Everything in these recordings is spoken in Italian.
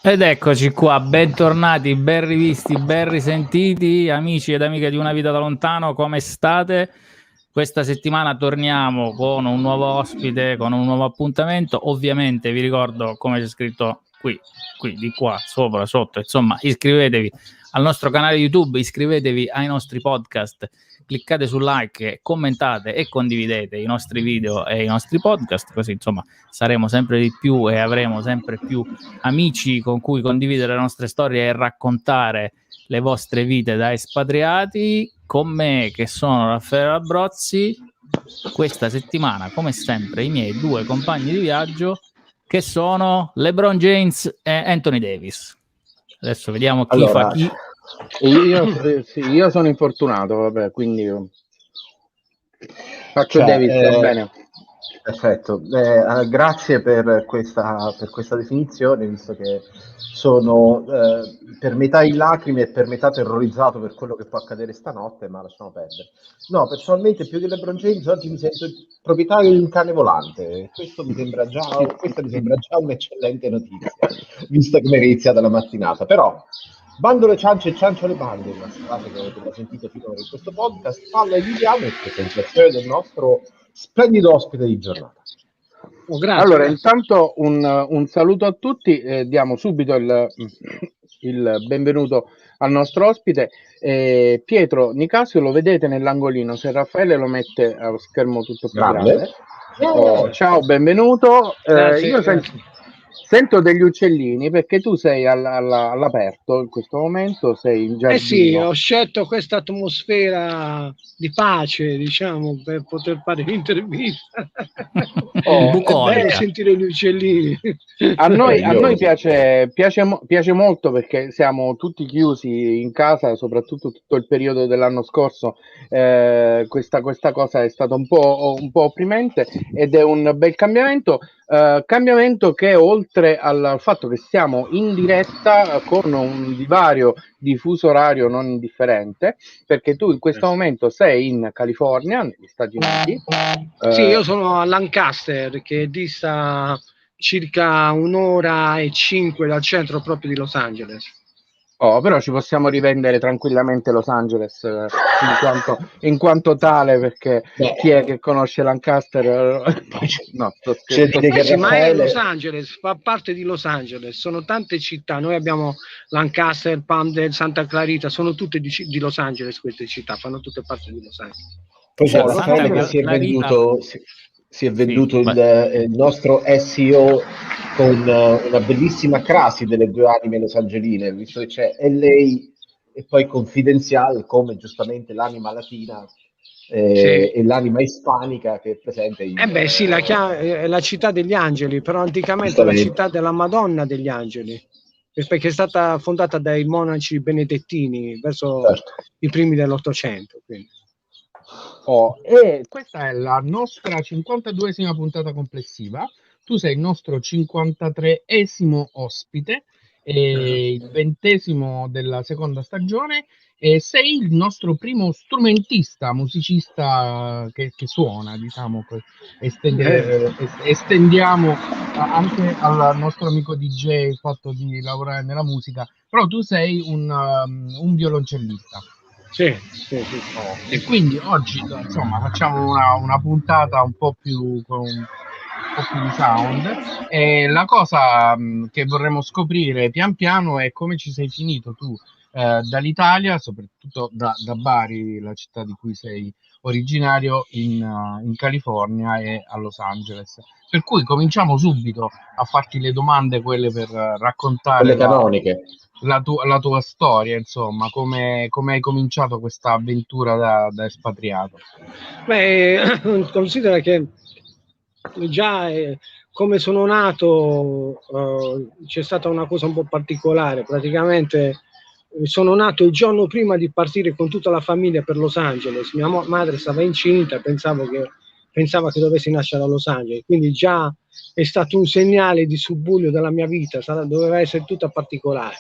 Ed eccoci qua, bentornati, ben rivisti, ben risentiti, amici ed amiche di Una Vita da Lontano, come state? Questa settimana torniamo con un nuovo ospite, con un nuovo appuntamento. Ovviamente vi ricordo, come c'è scritto qui, di qua, sopra, sotto, insomma, iscrivetevi al nostro canale YouTube, iscrivetevi ai nostri podcast, cliccate sul like, commentate e condividete i nostri video e i nostri podcast, così insomma saremo sempre di più e avremo sempre più amici con cui condividere le nostre storie e raccontare le vostre vite da espatriati. Con me, che sono Raffaele Abrozzi, questa settimana, come sempre, i miei due compagni di viaggio, che sono LeBron James e Anthony Davis. Adesso vediamo chi fa chi. Io sono infortunato, vabbè, quindi faccio Davis, va bene. Perfetto, grazie per questa definizione, visto che sono per metà in lacrime e per metà terrorizzato per quello che può accadere stanotte, ma lasciamo perdere. No, personalmente più che LeBron James oggi mi sento il proprietario di un cane volante. Questa mi sembra già un'eccellente notizia, visto come è iniziata la mattinata. Però, bando le ciance e ciancio le bande, una frase che avete già sentito finora in questo podcast, palla e vediamo e presentazione del nostro splendido ospite di giornata. Grazie. Allora, intanto un saluto a tutti, diamo subito il benvenuto al nostro ospite. Pietro Nicasio lo vedete nell'angolino, se Raffaele lo mette allo schermo tutto più grande. Ciao, benvenuto. Io sento degli uccellini perché tu sei all'aperto in questo momento, sei in giardino. Sì, ho scelto questa atmosfera di pace, diciamo, per poter fare l'intervista. È bello sentire gli uccellini. A noi piace molto perché siamo tutti chiusi in casa, soprattutto tutto il periodo dell'anno scorso. Questa cosa è stata un po' opprimente ed è un bel cambiamento. Cambiamento che oltre al fatto che siamo in diretta con un divario di fuso orario non indifferente, perché tu in questo momento sei in California, negli Stati Uniti. Sì, io sono a Lancaster, che dista circa 1:05 dal centro proprio di Los Angeles. Però ci possiamo rivendere tranquillamente Los Angeles in quanto tale, perché chi è che conosce Lancaster? No, ma è Los Angeles, fa parte di Los Angeles, sono tante città, noi abbiamo Lancaster, Palmdale, Santa Clarita, sono tutte di Los Angeles, queste città fanno tutte parte di Los Angeles. Poi c'è Raffaele che si è venduto il nostro SEO con una bellissima crasi delle due anime losangeline, visto che c'è LA e poi Confidenziale, come giustamente l'anima latina e l'anima ispanica che è presente in... è la città degli angeli, però anticamente è la città della Madonna degli angeli, perché è stata fondata dai monaci benedettini verso i primi dell'Ottocento. E questa è la nostra 52esima puntata complessiva. Tu sei il nostro 53esimo ospite, il 20° della seconda stagione, e sei il nostro primo strumentista, musicista che suona, diciamo. Estendiamo anche al nostro amico DJ il fatto di lavorare nella musica, però tu sei un violoncellista. Sì. E quindi oggi insomma facciamo una puntata un po' più con un po' più di sound, e la cosa che vorremmo scoprire pian piano è come ci sei finito tu dall'Italia, soprattutto da Bari, la città di cui sei originario, in California e a Los Angeles. Per cui cominciamo subito a farti le domande, quelle per raccontare le canoniche. La tua storia, insomma, come hai cominciato questa avventura da espatriato? Considera che già come sono nato c'è stata una cosa un po' particolare. Praticamente sono nato il giorno prima di partire con tutta la famiglia per Los Angeles. Mia madre stava incinta e pensava che dovessi nascere a Los Angeles, quindi già è stato un segnale di subbuglio della mia vita, doveva essere tutta particolare.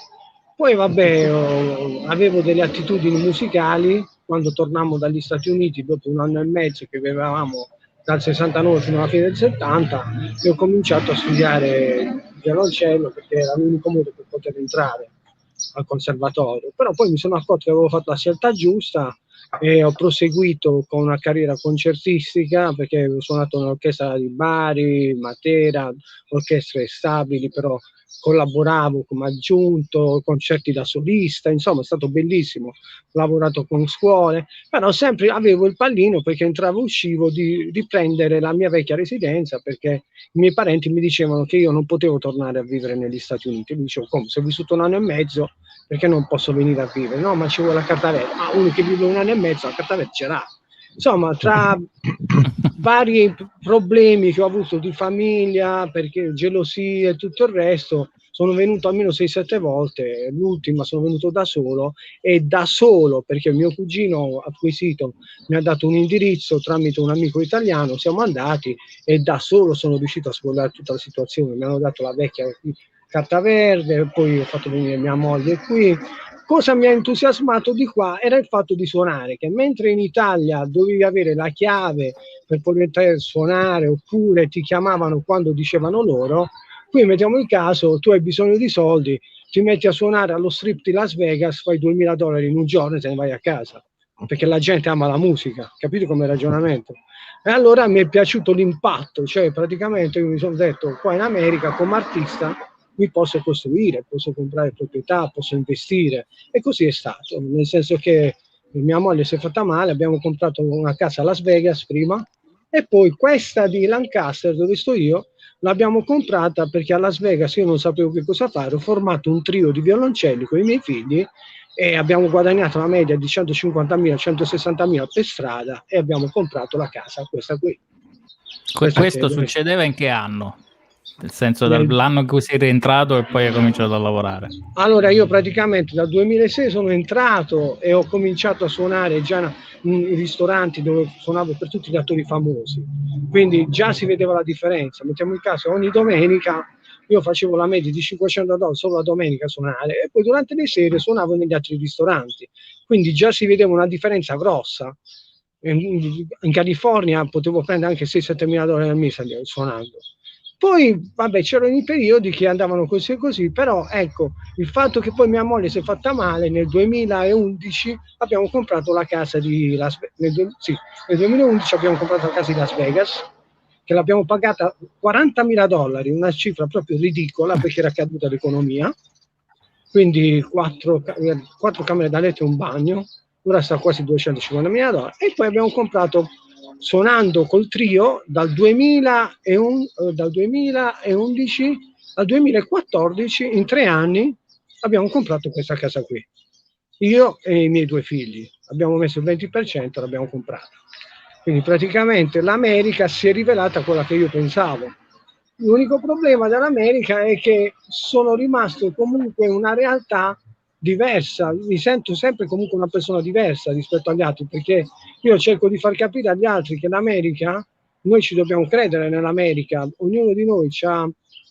Poi avevo delle attitudini musicali. Quando tornammo dagli Stati Uniti, dopo 1 anno e mezzo che vivevamo dal 69 fino alla fine del 70, ho cominciato a studiare violoncello perché era l'unico modo per poter entrare al conservatorio, però poi mi sono accorto che avevo fatto la scelta giusta e ho proseguito con una carriera concertistica perché ho suonato nell'orchestra di Bari, Matera, orchestre stabili, però collaboravo come aggiunto, concerti da solista, insomma è stato bellissimo, ho lavorato con scuole, però sempre avevo il pallino perché entravo e uscivo di riprendere la mia vecchia residenza perché i miei parenti mi dicevano che io non potevo tornare a vivere negli Stati Uniti. Mi dicevo, come, se ho vissuto 1 anno e mezzo, perché non posso venire a vivere? No, ma ci vuole la carta verde. Ma uno che vive 1 anno e mezzo, la carta verde ce l'ha. Insomma, tra vari problemi che ho avuto di famiglia, perché gelosie e tutto il resto, sono venuto almeno 6-7 volte, l'ultima sono venuto da solo, e da solo, perché mio cugino acquisito mi ha dato un indirizzo tramite un amico italiano, siamo andati e da solo sono riuscito a sfogliare tutta la situazione, mi hanno dato la vecchia carta verde, poi ho fatto venire mia moglie qui. Cosa mi ha entusiasmato di qua era il fatto di suonare, che mentre in Italia dovevi avere la chiave per poter suonare oppure ti chiamavano quando dicevano loro, qui mettiamo il caso, tu hai bisogno di soldi, ti metti a suonare allo strip di Las Vegas, fai $2000 in un giorno e te ne vai a casa, perché la gente ama la musica, capite come ragionamento? E allora mi è piaciuto l'impatto, cioè praticamente io mi sono detto, qua in America come artista mi posso costruire, posso comprare proprietà, posso investire, e così è stato, nel senso che mia moglie si è fatta male, abbiamo comprato una casa a Las Vegas prima, e poi questa di Lancaster, dove sto io, l'abbiamo comprata perché a Las Vegas io non sapevo che cosa fare, ho formato un trio di violoncelli con i miei figli e abbiamo guadagnato una media di 150.000, 160.000 per strada e abbiamo comprato la casa, questa qui. Questo succedeva in che anno? Nel senso dall'anno in cui sei rientrato e poi hai cominciato a lavorare? Allora io praticamente dal 2006 sono entrato e ho cominciato a suonare già in ristoranti dove suonavo per tutti gli attori famosi, quindi già si vedeva la differenza. Mettiamo il caso, ogni domenica io facevo la media di $500 solo la domenica a suonare e poi durante le sere suonavo negli altri ristoranti, quindi già si vedeva una differenza grossa. In California potevo prendere anche $6-7.000 al mese suonando. Poi, vabbè, c'erano i periodi che andavano così e così, però ecco, il fatto che poi mia moglie si è fatta male, nel 2011 abbiamo comprato la casa di Las Vegas, nel 2011 abbiamo comprato la casa di Las Vegas, che l'abbiamo pagata $40.000, una cifra proprio ridicola perché era caduta l'economia, quindi 4 camere da letto e un bagno, ora sta quasi $250.000, e poi abbiamo comprato, suonando col trio dal 2011 al 2014, in 3 anni abbiamo comprato questa casa qui, io e i miei 2 figli abbiamo messo il 20%, l'abbiamo comprata, quindi praticamente l'America si è rivelata quella che io pensavo. L'unico problema dell'America è che sono rimasto comunque una realtà diversa, mi sento sempre comunque una persona diversa rispetto agli altri, perché io cerco di far capire agli altri che l'America, noi ci dobbiamo credere nell'America, ognuno di noi ha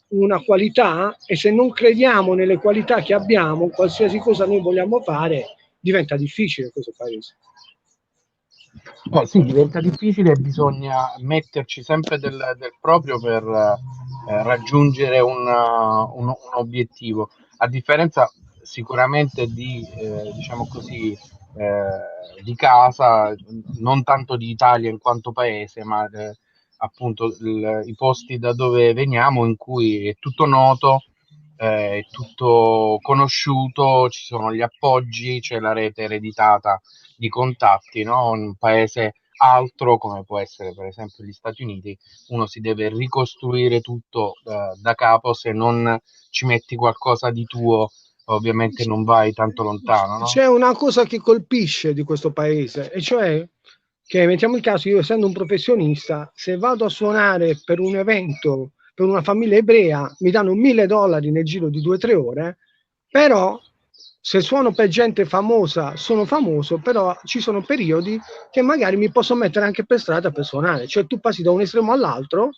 una qualità e se non crediamo nelle qualità che abbiamo, qualsiasi cosa noi vogliamo fare, diventa difficile in questo paese. Sì, diventa difficile e bisogna metterci sempre del proprio per raggiungere un obiettivo, a differenza sicuramente di diciamo così di casa, non tanto di Italia in quanto paese, ma appunto i posti da dove veniamo, in cui è tutto noto, è tutto conosciuto, ci sono gli appoggi, c'è la rete ereditata di contatti, no? Un paese altro come può essere per esempio gli Stati Uniti, uno si deve ricostruire tutto da capo, se non ci metti qualcosa di tuo ovviamente non vai tanto lontano, no? C'è una cosa che colpisce di questo paese, e cioè che, mettiamo il caso, io essendo un professionista, se vado a suonare per un evento, per una famiglia ebrea, mi danno $1.000 nel giro di 2 o 3 ore, però se suono per gente famosa, sono famoso, però ci sono periodi che magari mi posso mettere anche per strada per suonare, cioè tu passi da un estremo all'altro,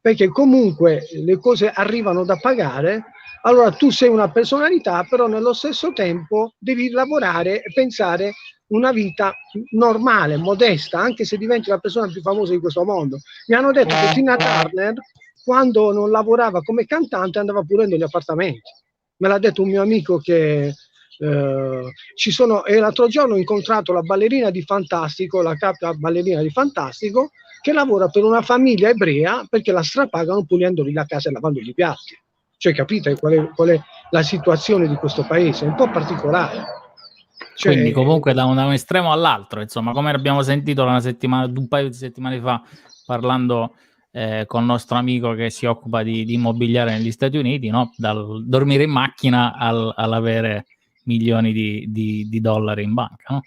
perché comunque le cose arrivano da pagare. Allora tu sei una personalità, però nello stesso tempo devi lavorare e pensare una vita normale, modesta, anche se diventi la persona più famosa di questo mondo. Mi hanno detto che Tina Turner quando non lavorava come cantante andava pulendo gli appartamenti. Me l'ha detto un mio amico che e l'altro giorno ho incontrato la ballerina di Fantastico, la capa ballerina di Fantastico, che lavora per una famiglia ebrea perché la strapagano pulendogli la casa e lavandogli i piatti. Cioè, capite qual è la situazione di questo paese? È un po' particolare. Cioè, quindi comunque da un estremo all'altro, insomma, come abbiamo sentito un paio di settimane fa parlando con il nostro amico che si occupa di immobiliare negli Stati Uniti, no? Dal dormire in macchina all'avere milioni di dollari in banca, no?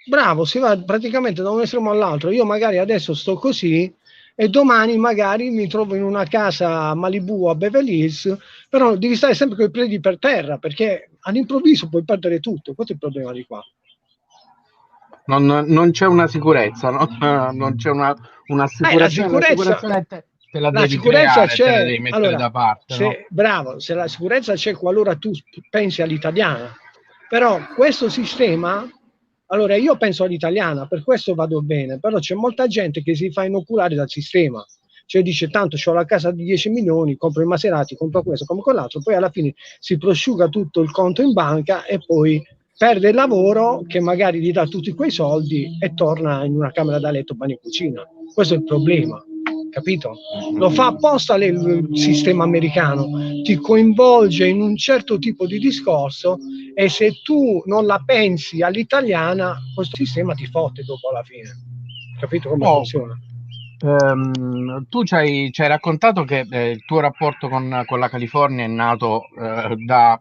Bravo, si va praticamente da un estremo all'altro. Io magari adesso sto così e domani magari mi trovo in una casa a Malibu o a Beverly Hills, però devi stare sempre con i piedi per terra perché all'improvviso puoi perdere tutto. Questo è il problema di qua. Non c'è una sicurezza, no? Non c'è un'assicurazione. La sicurezza c'è, te la devi mettere da parte. No? Bravo, se la sicurezza c'è qualora tu pensi all'italiana, però questo sistema, allora io penso all'italiana, per questo vado bene, però c'è molta gente che si fa inoculare dal sistema, cioè dice tanto ho la casa di 10 milioni, compro i Maserati, compro questo, compro quell'altro, poi alla fine si prosciuga tutto il conto in banca e poi perde il lavoro che magari gli dà tutti quei soldi e torna in una camera da letto, bagno e cucina. Questo è il problema, capito? Lo fa apposta il sistema americano, ti coinvolge in un certo tipo di discorso e se tu non la pensi all'italiana, questo sistema ti fotte dopo alla fine. Capito come funziona? Tu ci hai raccontato che il tuo rapporto con la California è nato da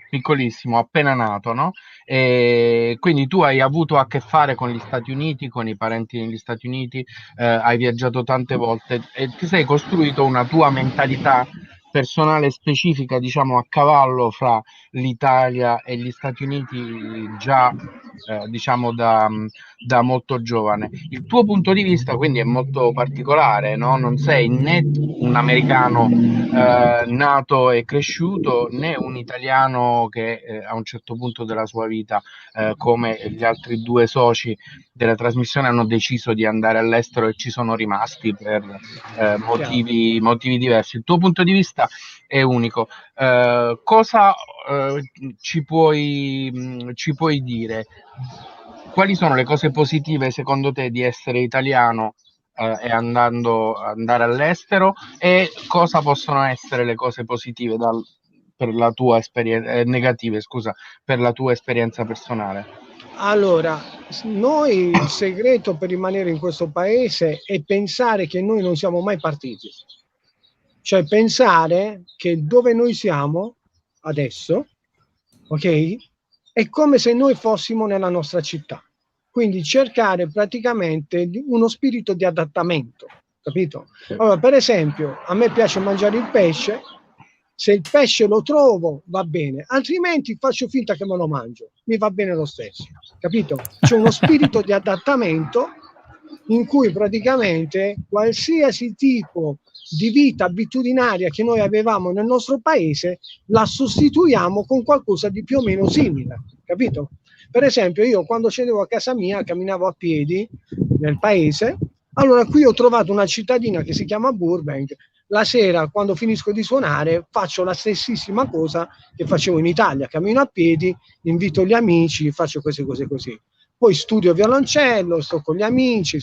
piccolissimo, appena nato, no? E quindi tu hai avuto a che fare con gli Stati Uniti, con i parenti negli Stati Uniti, hai viaggiato tante volte e ti sei costruito una tua mentalità personale specifica, diciamo, a cavallo fra l'Italia e gli Stati Uniti già diciamo da molto giovane. Il tuo punto di vista quindi è molto particolare, no? Non sei né un americano nato e cresciuto né un italiano che a un certo punto della sua vita come gli altri due soci della trasmissione hanno deciso di andare all'estero e ci sono rimasti per motivi diversi. Il tuo punto di vista è unico. Cosa ci puoi dire? Quali sono le cose positive secondo te di essere italiano e andare all'estero e cosa possono essere le cose positive per la tua esperienza negative, scusa, per la tua esperienza personale? Allora, noi il segreto per rimanere in questo paese è pensare che noi non siamo mai partiti. Cioè pensare che dove noi siamo adesso, ok? È come se noi fossimo nella nostra città. Quindi cercare praticamente uno spirito di adattamento, capito? Allora, per esempio, a me piace mangiare il pesce, se il pesce lo trovo va bene, altrimenti faccio finta che me lo mangio, mi va bene lo stesso, capito? C'è uno spirito di adattamento in cui praticamente qualsiasi tipo di vita abitudinaria che noi avevamo nel nostro paese la sostituiamo con qualcosa di più o meno simile, capito? Per esempio io quando scendevo a casa mia camminavo a piedi nel paese, allora qui ho trovato una cittadina che si chiama Burbank, la sera quando finisco di suonare faccio la stessissima cosa che facevo in Italia, cammino a piedi, invito gli amici, faccio queste cose così, poi studio violoncello, sto con gli amici.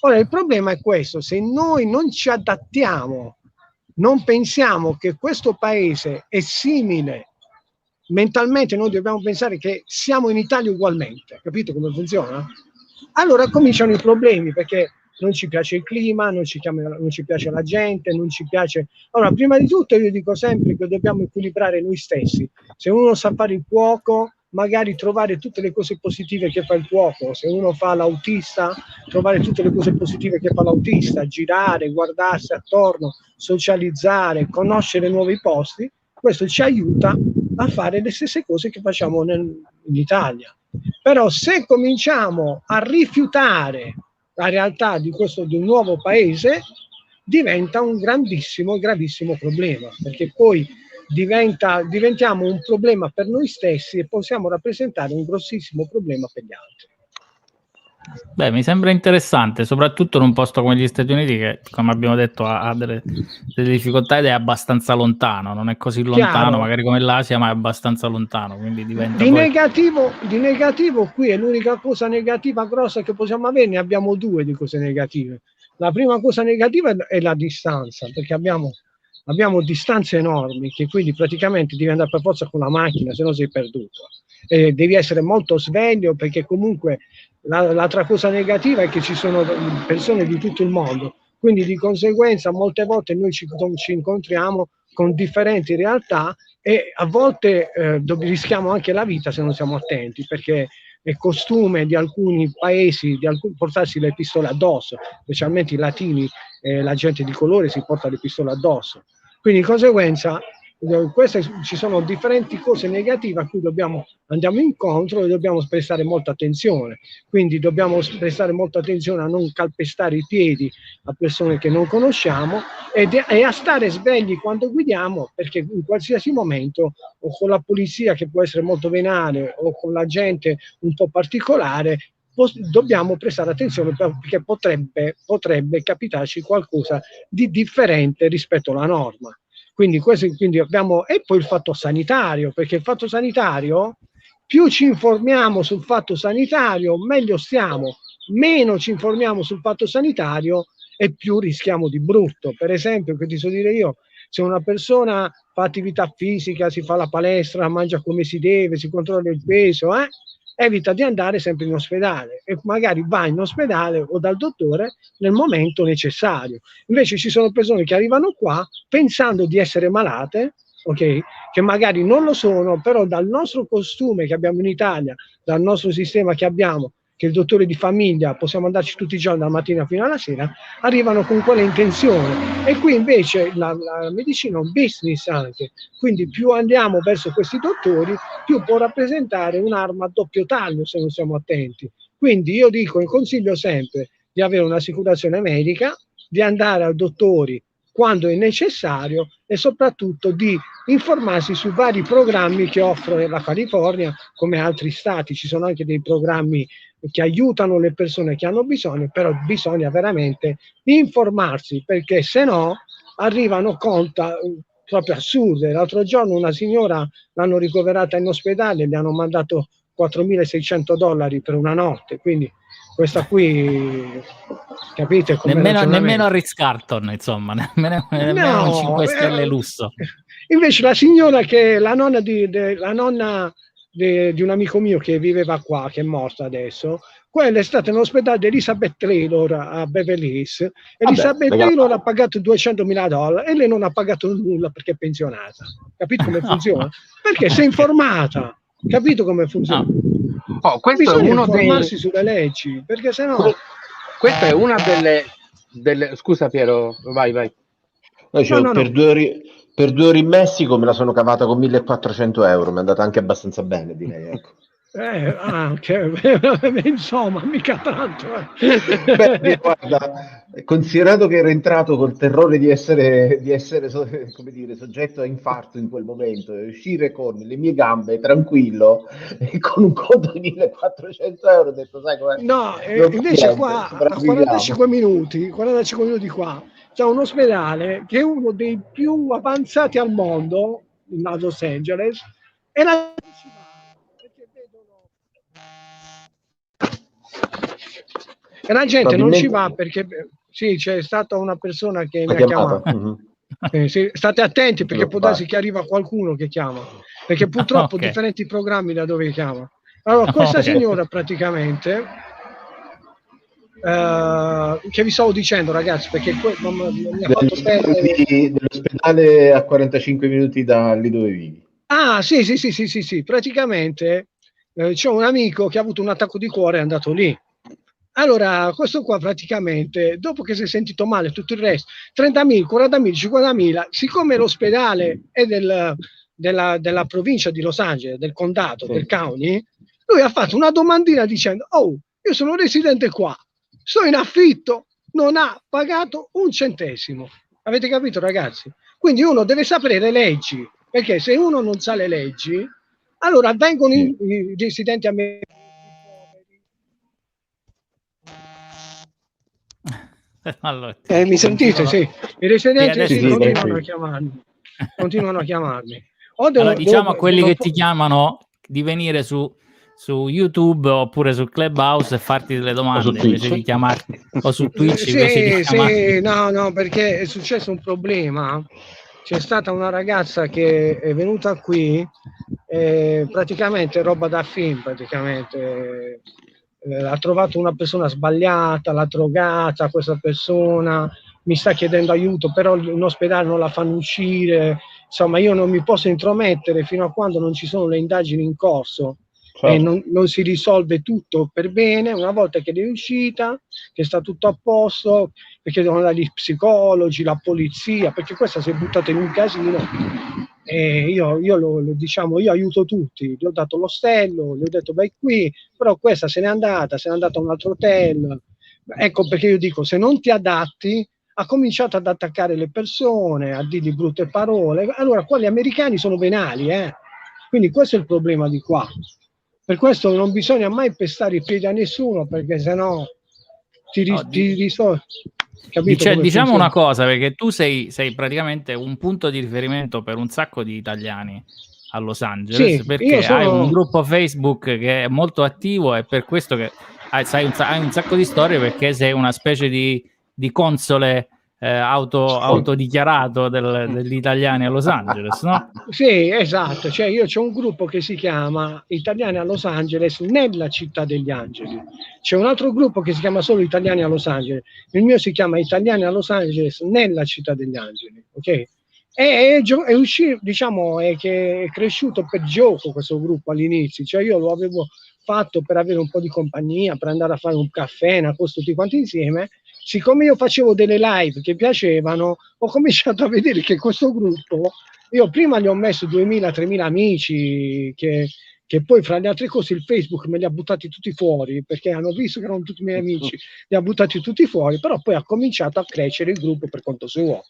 Ora il problema è questo: se noi non ci adattiamo, non pensiamo che questo paese è simile mentalmente, noi dobbiamo pensare che siamo in Italia ugualmente, capito come funziona? Allora cominciano i problemi, perché non ci piace il clima, non ci piace la gente, non ci piace. Allora, prima di tutto io dico sempre che dobbiamo equilibrare noi stessi. Se uno sa fare il cuoco, magari trovare tutte le cose positive che fa il cuoco. Se uno fa l'autista, trovare tutte le cose positive che fa l'autista, girare, guardarsi attorno, socializzare, conoscere nuovi posti. Questo ci aiuta a fare le stesse cose che facciamo in Italia. Però se cominciamo a rifiutare la realtà di un nuovo paese, diventa un grandissimo, gravissimo problema, perché poi diventiamo un problema per noi stessi e possiamo rappresentare un grossissimo problema per gli altri. Beh, mi sembra interessante, soprattutto in un posto come gli Stati Uniti che, come abbiamo detto, ha delle difficoltà ed è abbastanza lontano, non è così lontano, Chiaro. magari come l'Asia, ma è abbastanza lontano, quindi diventa Di poi... negativo qui è l'unica cosa negativa grossa che possiamo avere, ne abbiamo due di cose negative. La prima cosa negativa è la distanza, perché abbiamo distanze enormi, che quindi praticamente devi andare per forza con la macchina, se no sei perduto. Devi essere molto sveglio, perché comunque l'altra cosa negativa è che ci sono persone di tutto il mondo, quindi di conseguenza molte volte noi ci incontriamo con differenti realtà e a volte rischiamo anche la vita se non siamo attenti, perché è costume di alcuni paesi portarsi le pistole addosso, specialmente i latini, la gente di colore si porta le pistole addosso. Quindi di conseguenza ci sono differenti cose negative a cui andiamo incontro e dobbiamo prestare molta attenzione. Quindi dobbiamo prestare molta attenzione a non calpestare i piedi a persone che non conosciamo e a stare svegli quando guidiamo, perché in qualsiasi momento, o con la polizia che può essere molto venale o con la gente un po' particolare, dobbiamo prestare attenzione, perché potrebbe capitarci qualcosa di differente rispetto alla norma. Quindi abbiamo, e poi il fatto sanitario, perché il fatto sanitario, più ci informiamo sul fatto sanitario, meglio stiamo, meno ci informiamo sul fatto sanitario e più rischiamo di brutto. Per esempio, che ti so dire io, se una persona fa attività fisica, si fa la palestra, mangia come si deve, si controlla il peso, evita di andare sempre in ospedale e magari va in ospedale o dal dottore nel momento necessario. Invece ci sono persone che arrivano qua pensando di essere malate, ok? Che magari non lo sono, però dal nostro costume che abbiamo in Italia, dal nostro sistema che abbiamo, che il dottore di famiglia, possiamo andarci tutti i giorni dalla mattina fino alla sera, arrivano con quella intenzione. E qui invece la medicina è un business anche, quindi più andiamo verso questi dottori, più può rappresentare un'arma a doppio taglio se non siamo attenti. Quindi io dico e consiglio sempre di avere un'assicurazione medica, di andare ai dottori quando è necessario e soprattutto di informarsi sui vari programmi che offre la California, come altri stati. Ci sono anche dei programmi che aiutano le persone che hanno bisogno, però bisogna veramente informarsi, perché se no arrivano conti proprio assurde. L'altro giorno una signora l'hanno ricoverata in ospedale e le hanno mandato $4.600 per una notte, quindi questa qui, capite come nemmeno a Ritz-Carlton, insomma, nemmeno un 5 stelle lusso. Invece la signora che la nonna di un amico mio che viveva qua, che è morta adesso, quella è stata in ospedale di Elizabeth Taylor a Beverly Hills. Elizabeth Taylor ha pagato $200.000 e lei non ha pagato nulla perché è pensionata. Capito come funziona? Perché si è informata. Capito come funziona? Questo bisogna è uno informarsi sulle leggi, perché sennò... Questa è una delle... Scusa Piero, vai. No. Per 2 ore in Messico me la sono cavata con €1.400, mi è andata anche abbastanza bene, direi, ecco. Insomma, mica tanto. Beh, guarda, considerato che ero entrato col terrore di essere come dire, soggetto a infarto in quel momento, e uscire con le mie gambe tranquillo e con un conto di €1.400, ho detto, sai com'è? No, invece qua a 45 minuti qua c'è un ospedale che è uno dei più avanzati al mondo, in Los Angeles, e la gente non ci va perché sì, c'è stata una persona che mi ha chiamato. Sì, state attenti perché può darsi che arriva qualcuno che chiama, perché purtroppo differenti programmi da dove chiama. Allora, questa signora praticamente che vi stavo dicendo, ragazzi, perché mi ha fatto perdere dell'ospedale a 45 minuti da lì dove vivi. Sì, praticamente c'è un amico che ha avuto un attacco di cuore e è andato lì. Allora, questo qua praticamente, dopo che si è sentito male tutto il resto, 30.000, 40.000, 50.000, siccome l'ospedale è della provincia di Los Angeles, del condato, del county, lui ha fatto una domandina dicendo: oh, io sono residente qua, sto in affitto, non ha pagato un centesimo. Avete capito, ragazzi? Quindi uno deve sapere le leggi, perché se uno non sa le leggi, allora vengono i residenti americani. Allora, mi sentite? Sì, i residenti adesso continuano a chiamarmi. Allora, diciamo a quelli che ti chiamano di venire su YouTube oppure su Clubhouse e farti delle domande invece di chiamarti, o su Twitch invece di chiamarti. No, perché è successo un problema. C'è stata una ragazza che è venuta qui, praticamente roba da film, praticamente ha trovato una persona sbagliata, l'ha drogata, questa persona mi sta chiedendo aiuto, però in ospedale non la fanno uscire, insomma io non mi posso intromettere fino a quando non ci sono le indagini in corso. E non si risolve tutto per bene. Una volta che è uscita, che sta tutto a posto, perché devono andare gli psicologi, la polizia, perché questa si è buttata in un casino. E io aiuto tutti, gli ho dato l'ostello, gli ho detto vai qui, però questa se n'è andata a un altro hotel. Ecco perché io dico, se non ti adatti, ha cominciato ad attaccare le persone, a dirgli brutte parole. Allora qua gli americani sono venali, quindi questo è il problema di qua. Per questo non bisogna mai pestare i piedi a nessuno, perché sennò ti risolve. Diciamo una cosa, perché tu sei praticamente un punto di riferimento per un sacco di italiani a Los Angeles, sì, perché hai un gruppo Facebook che è molto attivo, e per questo che hai un sacco di storie, perché sei una specie di console autodichiarato degli italiani a Los Angeles, no? Sì, esatto, cioè io c'ho un gruppo che si chiama Italiani a Los Angeles nella città degli angeli, c'è un altro gruppo che si chiama solo Italiani a Los Angeles, il mio si chiama Italiani a Los Angeles nella città degli angeli, ok? È uscito, diciamo, è che è cresciuto per gioco questo gruppo all'inizio, cioè io lo avevo fatto per avere un po' di compagnia, per andare a fare un caffè, una cosa tutti quanti insieme. Siccome io facevo delle live che piacevano, ho cominciato a vedere che questo gruppo, io prima gli ho messo 2000-3000 amici, che poi fra le altre cose il Facebook me li ha buttati tutti fuori, perché hanno visto che erano tutti i miei amici, li ha buttati tutti fuori, però poi ha cominciato a crescere il gruppo per conto suo.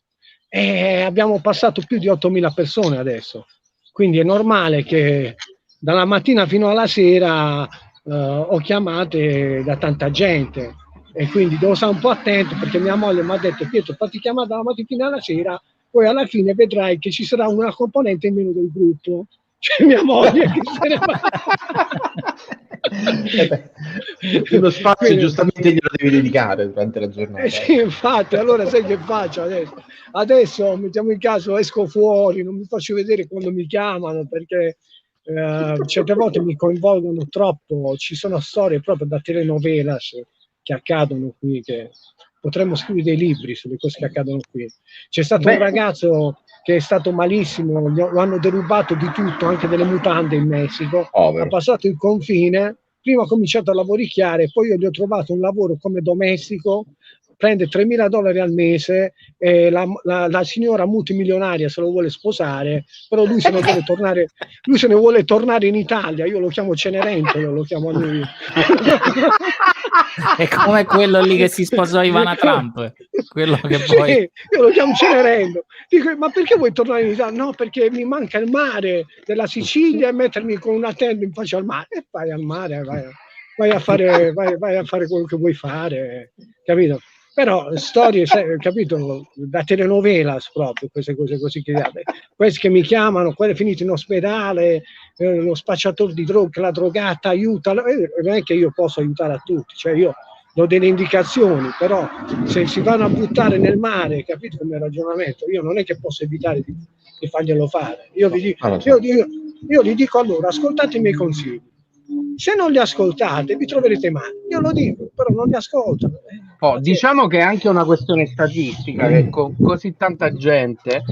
E abbiamo passato più di 8000 persone adesso, quindi è normale che dalla mattina fino alla sera ho chiamate da tanta gente, e quindi devo stare un po' attento, perché mia moglie mi ha detto: Pietro, fatti chiamare dalla mattina fino alla sera, poi alla fine vedrai che ci sarà una componente in meno del gruppo. Cioè mia moglie che se ne va. Uno spazio quindi, giustamente glielo devi dedicare durante la giornata. Sì, infatti, allora sai che faccio adesso? Adesso mettiamo in caso, esco fuori, non mi faccio vedere quando mi chiamano, perché certe volte mi coinvolgono troppo. Ci sono storie proprio da telenovelas che accadono qui, che potremmo scrivere dei libri sulle cose che accadono qui. C'è stato un ragazzo che è stato malissimo, lo hanno derubato di tutto, anche delle mutande in Messico, ha passato il confine, prima ha cominciato a lavoricchiare, poi io gli ho trovato un lavoro come domestico, prende $3.000 al mese, la signora multimilionaria se lo vuole sposare, però lui se ne vuole tornare in Italia. Io lo chiamo Cenerentola, lo chiamo a lui. È come quello lì che si sposò Ivana Trump, quello che poi... Sì, io lo chiamo Cenerentola. Dico: ma perché vuoi tornare in Italia? No, perché mi manca il mare della Sicilia e mettermi con una tenda in faccia al mare. E vai al mare, vai a fare quello che vuoi fare, capito? Però storie, capito, da telenovelas proprio, queste cose così, questi che mi chiamano, quelli finiti in ospedale, lo spacciatore di droga, la drogata aiuta, non è che io posso aiutare a tutti, cioè io do delle indicazioni, però se si vanno a buttare nel mare, capito come ragionamento, io non è che posso evitare di farglielo fare, io gli dico allora, ascoltate i miei consigli. Se non li ascoltate vi troverete male, io lo dico, però non li ascoltano. Diciamo che è anche una questione statistica, che con così tanta gente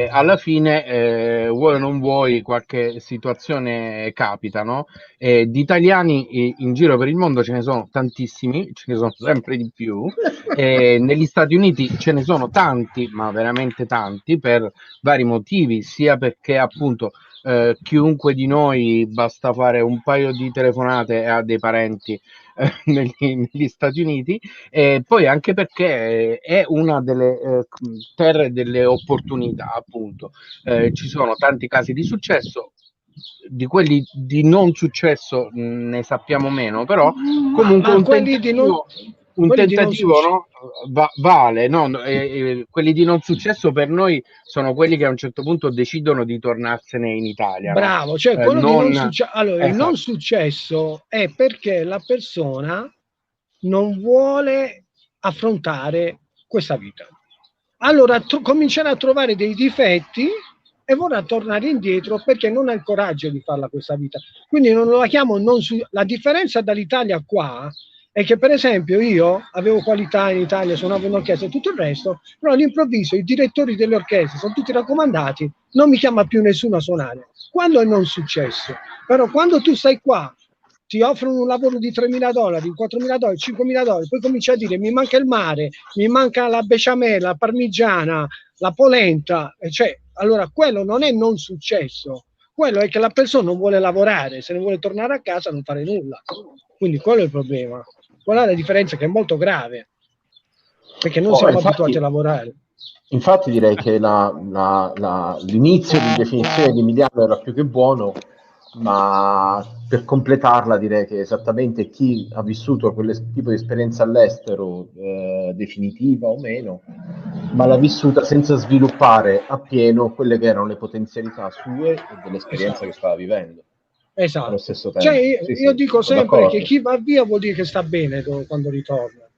alla fine vuoi o non vuoi qualche situazione capita, no? Di italiani in giro per il mondo ce ne sono tantissimi, ce ne sono sempre di più, negli Stati Uniti ce ne sono tanti, ma veramente tanti, per vari motivi, sia perché appunto chiunque di noi basta fare un paio di telefonate e ha dei parenti negli Stati Uniti, e poi anche perché è una delle terre delle opportunità, appunto. Ci sono tanti casi di successo, di quelli di non successo ne sappiamo meno, però comunque un tentativo, no? Vale, no? Quelli di non successo per noi sono quelli che a un certo punto decidono di tornarsene in Italia. Bravo, no? cioè quello non... di non successo. Allora, esatto. il non successo è perché la persona non vuole affrontare questa vita. Allora comincerà a trovare dei difetti e vorrà tornare indietro perché non ha il coraggio di farla questa vita. Quindi non la chiamo non su... La differenza dall'Italia qua è che, per esempio, io avevo qualità in Italia, suonavo in orchestra e tutto il resto, però all'improvviso i direttori delle orchestre sono tutti raccomandati, non mi chiama più nessuno a suonare. Quello è non successo. Però quando tu stai qua, ti offrono un lavoro di $3.000, $4.000, $5.000, poi cominci a dire mi manca il mare, mi manca la besciamella, la parmigiana, la polenta, cioè, allora quello non è non successo, quello è che la persona non vuole lavorare, se non vuole tornare a casa non fare nulla, quindi quello è il problema, quella è la differenza che è molto grave, perché non siamo abituati a lavorare. Infatti direi che l'inizio di definizione di Emiliano era più che buono, ma per completarla direi che esattamente chi ha vissuto quel tipo di esperienza all'estero, definitiva o meno, ma l'ha vissuta senza sviluppare appieno quelle che erano le potenzialità sue e dell'esperienza che stava vivendo. Esatto. Allo stesso tempo. Cioè, io dico sempre d'accordo. che chi va via vuol dire che sta bene quando ritorna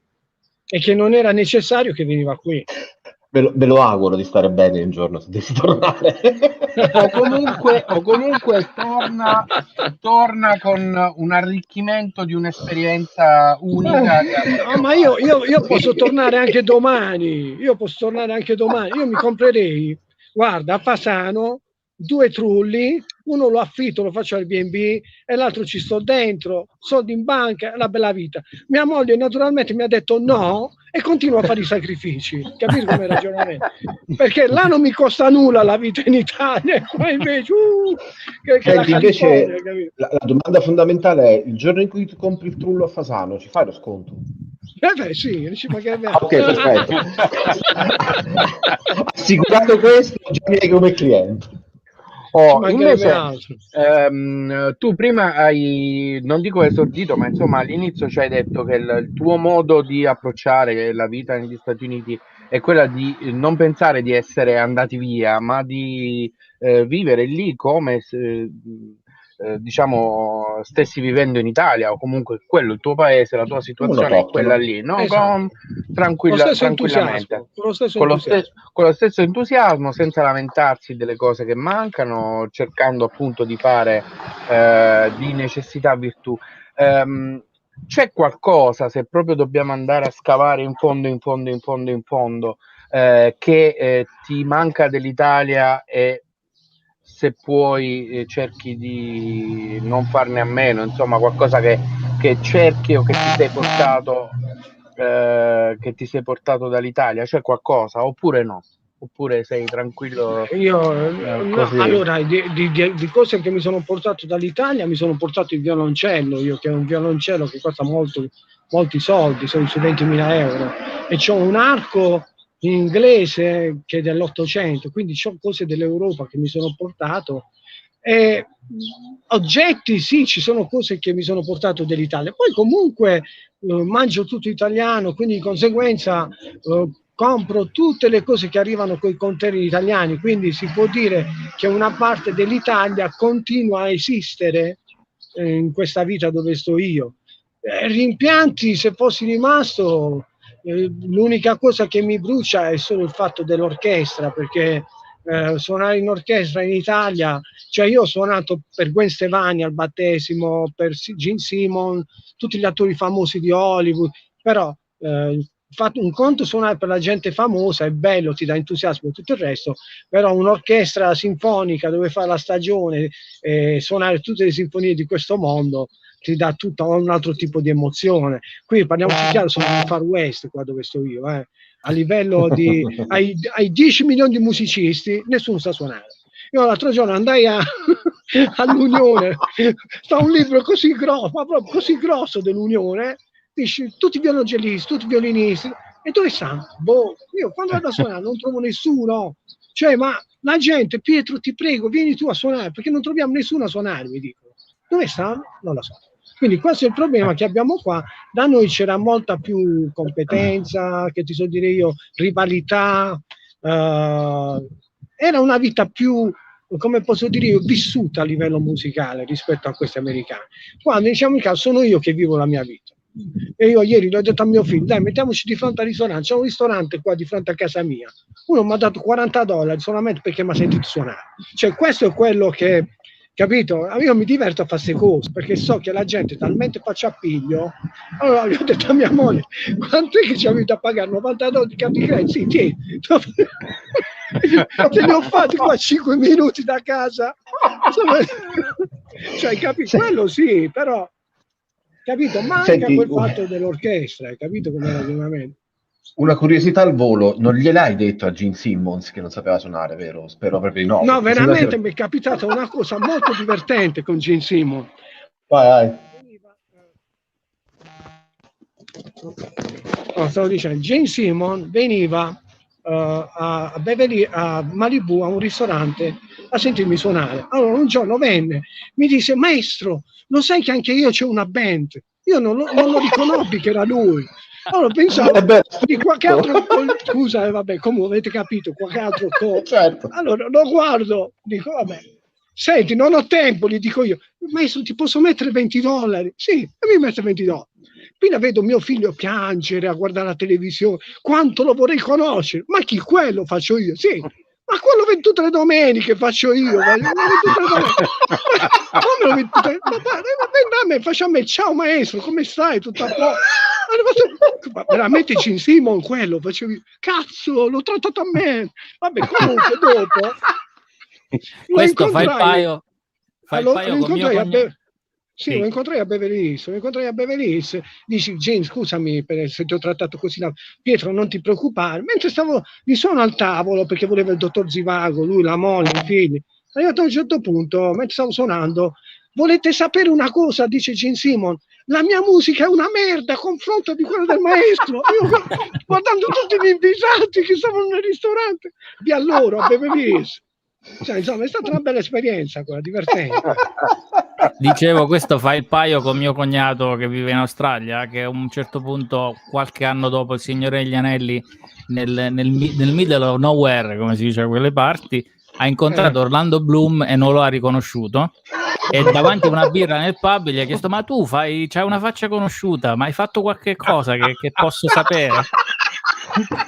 e che non era necessario che veniva qui. Ve lo auguro di stare bene un giorno se devi tornare. o comunque torna con un arricchimento di un'esperienza unica. No, ma io posso tornare anche domani. Io mi comprerei, guarda, a Fasano 2 trulli, uno lo affitto, lo faccio al B&B e l'altro ci sto dentro, soldi in banca, la bella vita. Mia moglie naturalmente mi ha detto no e continua a fare i sacrifici, capito come ragionamento? Perché là non mi costa nulla la vita in Italia, qua invece invece la domanda fondamentale è: il giorno in cui tu compri il trullo a Fasano ci fai lo sconto? Beh sì, ci magari... Ok, perfetto. Assicurato questo, già mi hai come cliente. Invece, tu prima hai, non dico esordito, ma insomma all'inizio ci hai detto che il tuo modo di approcciare la vita negli Stati Uniti è quella di non pensare di essere andati via, ma di vivere lì come diciamo stessi vivendo in Italia, o comunque quello il tuo paese, la tua situazione è quella lì, no? Esatto. Tranquillamente, con lo stesso entusiasmo, senza lamentarsi delle cose che mancano, cercando appunto di fare di necessità virtù. C'è qualcosa, se proprio dobbiamo andare a scavare in fondo, che ti manca dell'Italia e se puoi cerchi di non farne a meno, insomma qualcosa che cerchi o che ti sei portato dall'Italia, c'è qualcosa oppure no? Oppure sei tranquillo? Allora, di cose che mi sono portato dall'Italia, mi sono portato il violoncello, io che ho un violoncello che costa molti soldi, sono su 20.000 euro, e c'ho un arco in inglese che è dell'800, quindi c'ho cose dell'Europa che mi sono portato, e oggetti sì, ci sono cose che mi sono portato dall'Italia, poi comunque mangio tutto italiano, quindi di conseguenza compro tutte le cose che arrivano con i container italiani, quindi si può dire che una parte dell'Italia continua a esistere in questa vita dove sto io. Rimpianti, se fossi rimasto, l'unica cosa che mi brucia è solo il fatto dell'orchestra, perché suonare in orchestra in Italia, cioè io ho suonato per Gwen Stefani al battesimo, per Gene Simmons, tutti gli attori famosi di Hollywood, però fatto un conto suonare per la gente famosa è bello, ti dà entusiasmo e tutto il resto, però un'orchestra sinfonica dove fa la stagione e suonare tutte le sinfonie di questo mondo ti dà tutto un altro tipo di emozione. Qui parliamoci chiaro, sono nel Far West qua dove sto io, a livello di ai 10 milioni di musicisti nessuno sa suonare. Io l'altro giorno andai all'Unione, sta un libro così grosso, ma proprio così grosso dell'Unione, dici tutti violoncellisti, tutti violinisti, e dove stanno? Boh, io quando vado a suonare non trovo nessuno, cioè, ma la gente: Pietro ti prego vieni tu a suonare, perché non troviamo nessuno a suonare, mi dicono. Dove stanno? Non lo so. Quindi questo è il problema che abbiamo qua. Da noi c'era molta più competenza, che ti so dire io, rivalità, era una vita più, come posso dire io, vissuta a livello musicale rispetto a questi americani. Quando diciamo in caso sono io che vivo la mia vita. E io ieri l'ho detto a mio figlio, dai, mettiamoci di fronte al ristorante, c'è un ristorante qua di fronte a casa mia, uno mi ha dato $40 solamente perché mi ha sentito suonare. Cioè questo è quello che, capito? Io mi diverto a fare queste cose perché so che la gente talmente faccia appiglio. Allora gli ho detto a mia moglie, quanto è che ci avete a pagare? $90 di carta di credito? Sì, tieni. Te ne ho fatti qua 5 minuti da casa. Cioè, capito? Quello sì, però capito? Manca Senti, quel fatto dell'orchestra, hai capito come ragionamento? Una curiosità al volo, non gliel'hai detto a Gene Simmons che non sapeva suonare, vero? Spero proprio di no. No, veramente mi è capitata una cosa molto divertente con Gene Simmons. Vai. Stavo dicendo, Gene Simmons veniva a Malibu a un ristorante a sentirmi suonare. Allora un giorno venne, mi disse, maestro, lo sai che anche io c'ho una band? Io non lo riconobbi che era lui. Allora pensavo di qualche altro, scusa, vabbè, comunque avete capito, qualche altro certo. Allora lo guardo, dico, vabbè, senti, non ho tempo, gli dico io, maestro, ti posso mettere $20? Sì, e mi mette $20. Appena vedo mio figlio piangere a guardare la televisione, quanto lo vorrei conoscere, ma chi quello faccio io? Sì, ma quello tutte le domeniche faccio io, come lo vedo tutte le domeniche? Facciamo il ciao maestro, come stai? Tutto a posto? Veramente Gene Simmons quello, facevo io. Cazzo, l'ho trattato a me. Vabbè, comunque dopo questo fa il paio con mio cognato. Sì, lo incontrai a Beverly Hills, dici, Gene, scusami se ti ho trattato così, Pietro, non ti preoccupare, mentre mi sono al tavolo perché voleva il dottor Zivago, lui, la moglie, i figli, arrivato a un certo punto, mentre stavo suonando, volete sapere una cosa, dice Gene Simmons, la mia musica è una merda a confronto di quella del maestro, io guardando tutti gli invitati che stavano nel ristorante, di allora a Beverly Hills. Cioè, insomma, è stata una bella esperienza quella, divertente. Dicevo, questo fa il paio con mio cognato che vive in Australia, che a un certo punto, qualche anno dopo Il Signore degli Anelli, nel middle of nowhere, come si dice a quelle parti, ha incontrato Orlando Bloom e non lo ha riconosciuto, e davanti a una birra nel pub gli ha chiesto, ma tu c'hai una faccia conosciuta, ma hai fatto qualche cosa che posso sapere?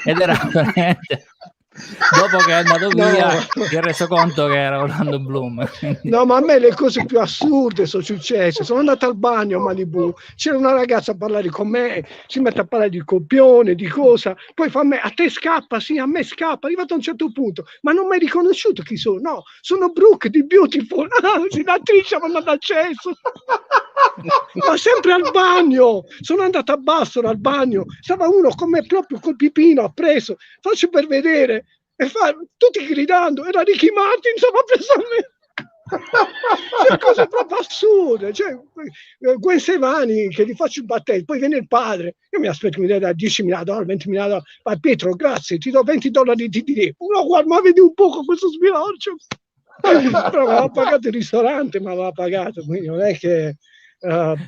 Ed era veramente... Dopo che è andato via si è reso conto che era Orlando Bloom. No, ma a me le cose più assurde sono successe. Sono andato al bagno a Malibu, c'era una ragazza a parlare con me, si mette a parlare di copione, di cosa, poi fa a me, a te scappa? Sì, a me scappa, arrivato a un certo punto, ma non mi hai riconosciuto chi sono? No, sono Brooke di Beautiful. L'attrice mi ha dato accesso. Ma sempre al bagno, sono andato a Bassora al bagno, stava uno come proprio col pipino appresso, faccio per vedere e tutti gridando, era Ricky Martin, stava preso a me. Cioè, cose proprio assurde, cioè, Gwen Stefani che gli faccio il battesimo, poi viene il padre, io mi aspetto che mi dà $10.000, $20.000, ma Pietro grazie, ti do $20 di TD, no guarda, ma vedi un po' questo sbilorcio. Però aveva pagato il ristorante, ma aveva pagato, quindi non è che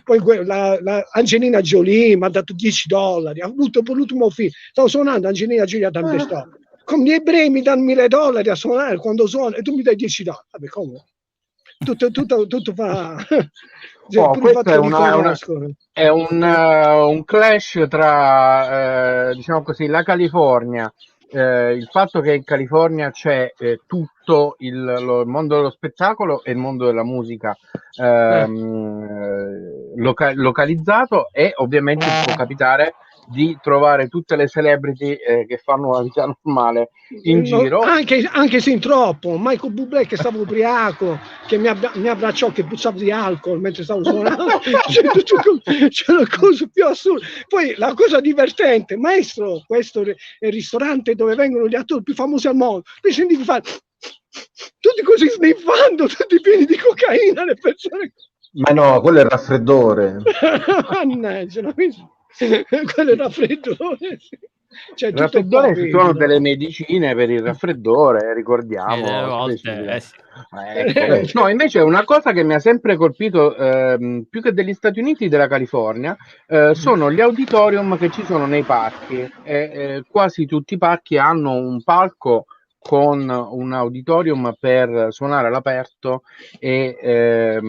poi la Angelina Jolie mi ha dato $10, ha avuto l'ultimo film, stavo suonando Angelina Jolie a Tempestop, con gli ebrei mi danno $1.000 a suonare quando suono e tu mi dai $10. Vabbè, come? Tutto fa questo è un clash tra diciamo così la California, il fatto che in California c'è tutto il mondo dello spettacolo e il mondo della musica localizzato, e ovviamente può capitare di trovare tutte le celebrity che fanno una vita normale in giro, anche sin troppo. Michael Bublé che stava ubriaco, che mi abbracciò, che puzzava di alcol mentre stavo suonando. C'è la cosa più assurda. Poi la cosa divertente, maestro, questo è il ristorante dove vengono gli attori più famosi al mondo, li sentivi fare tutti così sniffando, tutti pieni di cocaina, le persone. Ma no, quello è il raffreddore. Mannaggia, quello è il raffreddore. Cioè, Il tutto raffreddore, ci sono rigido. delle medicine per il raffreddore, ricordiamo. delle volte, specifiche. sì. Ecco. No, invece una cosa che mi ha sempre colpito, più che degli Stati Uniti, della California, sono gli auditorium che ci sono nei parchi. Quasi tutti i parchi hanno un palco con un auditorium per suonare all'aperto e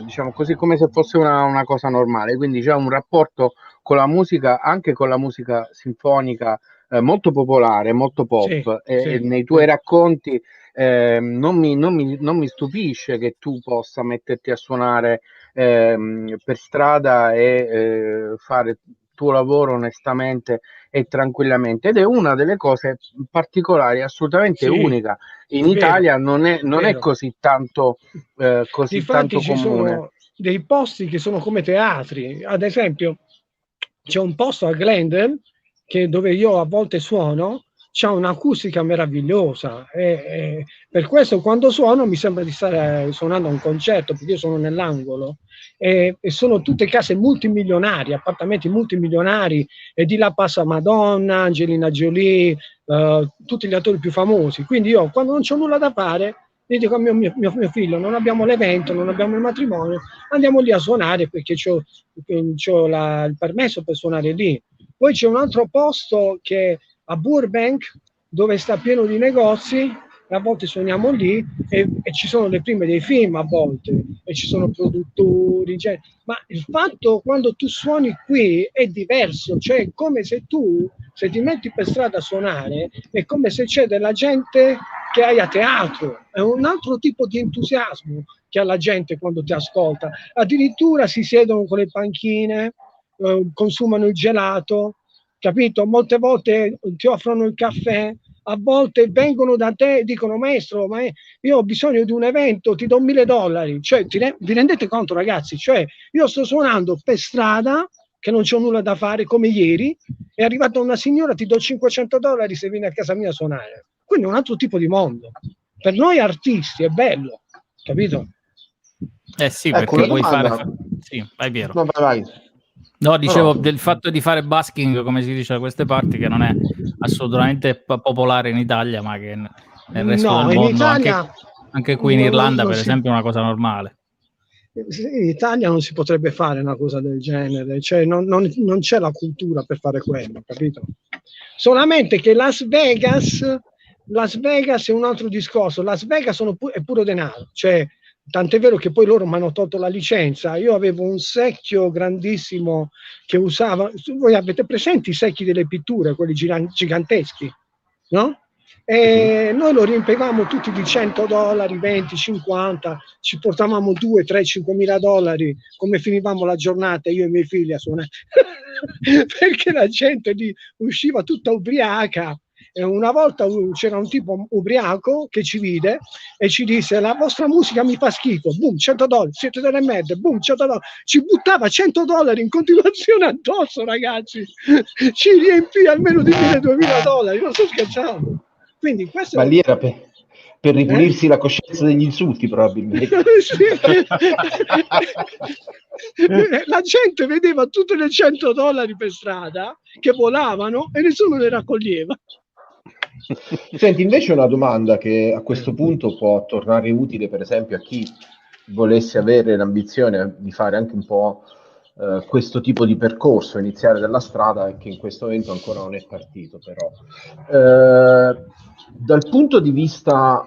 diciamo così, come se fosse una cosa normale, quindi c'è un rapporto con la musica, anche con la musica sinfonica, molto popolare, molto pop. Sì, E sì, nei tuoi sì. racconti non mi stupisce che tu possa metterti a suonare per strada e fare il tuo lavoro onestamente e tranquillamente, ed è una delle cose particolari, assolutamente Sì, unica. In vero, Italia non è vero. così tanto Difatti ci comune. sono dei posti che sono come teatri. Ad esempio, c'è un posto a Glendale dove io a volte suono, c'ha un'acustica meravigliosa e per questo quando suono mi sembra di stare suonando a un concerto, perché io sono nell'angolo e sono tutte case multimilionari, appartamenti multimilionari, e di là passa Madonna, Angelina Jolie, tutti gli attori più famosi. Quindi io quando non c'ho nulla da fare gli dico a mio figlio: non abbiamo l'evento, non abbiamo il matrimonio, andiamo lì a suonare perché c'ho il permesso per suonare lì. Poi c'è un altro posto che è a Burbank, dove sta pieno di negozi, e a volte suoniamo lì e ci sono le prime dei film a volte, e ci sono produttori, ma il fatto quando tu suoni qui è diverso, cioè è come se ti metti per strada a suonare, è come se c'è della gente che hai a teatro, è un altro tipo di entusiasmo che ha la gente quando ti ascolta. Addirittura si siedono con le panchine, consumano il gelato, capito? Molte volte ti offrono il caffè, a volte vengono da te e dicono: maestro, ma io ho bisogno di un evento, ti do $1.000. Cioè, vi rendete conto, ragazzi? Cioè, io sto suonando per strada, che non c'ho nulla da fare, come ieri, è arrivata una signora, ti do $500 se vieni a casa mia a suonare. Quindi è un altro tipo di mondo. Per noi artisti è bello, capito? Sì, Ecco, perché una puoi domanda. fare... Sì, vai Piero. No, vai. No, dicevo No. del fatto di fare busking, come si dice da queste parti, che non è assolutamente popolare in Italia, ma che nel resto No, del in mondo, Italia anche qui in Irlanda, non per esempio, è una cosa normale. in Italia non si potrebbe fare una cosa del genere, cioè non c'è la cultura per fare quello, capito? Solamente che Las Vegas è un altro discorso. Las Vegas è puro denaro, cioè, tant'è vero che poi loro mi hanno tolto la licenza. Io avevo un secchio grandissimo che usava, voi avete presenti i secchi delle pitture, quelli giganteschi, no? E noi lo riempivamo tutti di $100, 20, 50, ci portavamo 2, 3, $5.000, come finivamo la giornata io e i miei figli a suonare perché la gente lì usciva tutta ubriaca. E una volta c'era un tipo ubriaco che ci vide e ci disse: la vostra musica mi fa schifo, boom, $100, siete delle merde, boom, $100, ci buttava $100 in continuazione addosso, ragazzi, ci riempì almeno di $1.000-2.000, non sto scherzando. Quindi questo Ma lì era per ripulirsi la coscienza degli insulti, probabilmente. La gente vedeva tutte le $100 per strada che volavano e nessuno le raccoglieva. Senti, invece una domanda che a questo punto può tornare utile, per esempio, a chi volesse avere l'ambizione di fare anche un po' questo tipo di percorso, iniziare dalla strada, e che in questo momento ancora non è partito, però. Dal punto di vista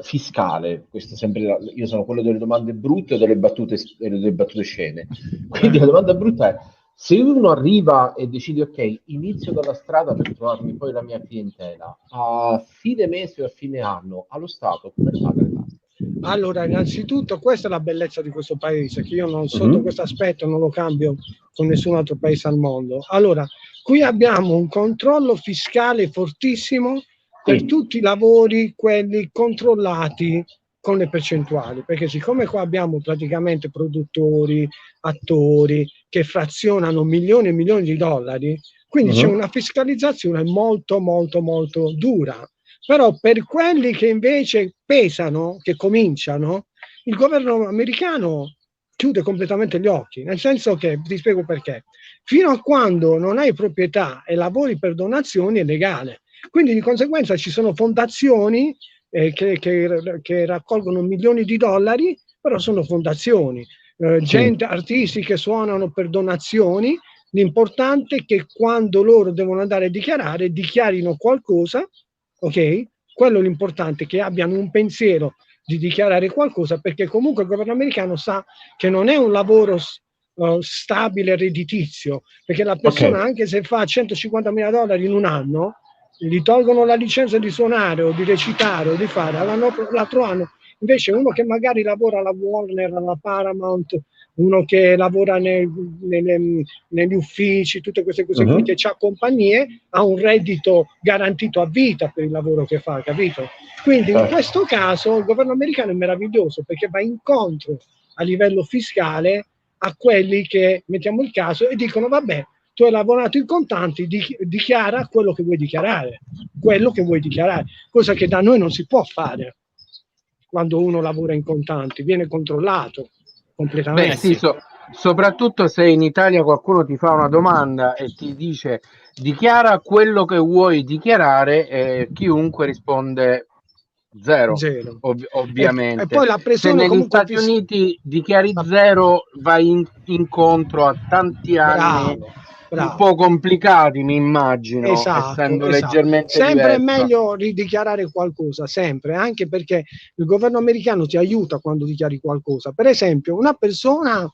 fiscale, questo sempre io sono quello delle domande brutte o delle battute scene, quindi la domanda brutta è: se uno arriva e decide, ok, inizio dalla strada per trovarmi poi la mia clientela, a fine mese o a fine anno, allo Stato come paga le tasse? Allora, innanzitutto questa è la bellezza di questo paese, che io non sotto questo aspetto non lo cambio con nessun altro paese al mondo. Allora, qui abbiamo un controllo fiscale fortissimo per tutti i lavori, quelli controllati con le percentuali, perché siccome qua abbiamo praticamente produttori, attori che frazionano milioni e milioni di dollari, quindi c'è una fiscalizzazione molto molto molto dura. Però per quelli che invece pesano, che cominciano, il governo americano chiude completamente gli occhi, nel senso che, ti spiego perché, fino a quando non hai proprietà e lavori per donazioni è legale, quindi di conseguenza ci sono fondazioni che raccolgono milioni di dollari, però sono fondazioni, gente, artisti che suonano per donazioni. L'importante è che quando loro devono andare a dichiarare, dichiarino qualcosa, ok? Quello è l'importante, che abbiano un pensiero di dichiarare qualcosa, perché comunque il governo americano sa che non è un lavoro stabile, redditizio, perché la persona, anche se fa $150.000 in un anno, gli tolgono la licenza di suonare o di recitare o di fare, l'altro anno invece uno che magari lavora alla Warner, alla Paramount, uno che lavora negli uffici, tutte queste cose qui, che ha compagnie, ha un reddito garantito a vita per il lavoro che fa, capito? Quindi in questo caso il governo americano è meraviglioso, perché va incontro a livello fiscale a quelli che, mettiamo il caso, e dicono vabbè, tu hai lavorato in contanti, dichiara quello che vuoi dichiarare, cosa che da noi non si può fare quando uno lavora in contanti, viene controllato completamente. Beh, sì, soprattutto se in Italia qualcuno ti fa una domanda e ti dice dichiara quello che vuoi dichiarare, e chiunque risponde zero. Ovviamente. E poi la pressione, se negli Stati Uniti dichiari zero, vai incontro a tanti anni un po' complicati, mi immagino, essendo leggermente sempre diverso. È meglio ridichiarare qualcosa, sempre, anche perché il governo americano ti aiuta quando dichiari qualcosa. Per esempio, una persona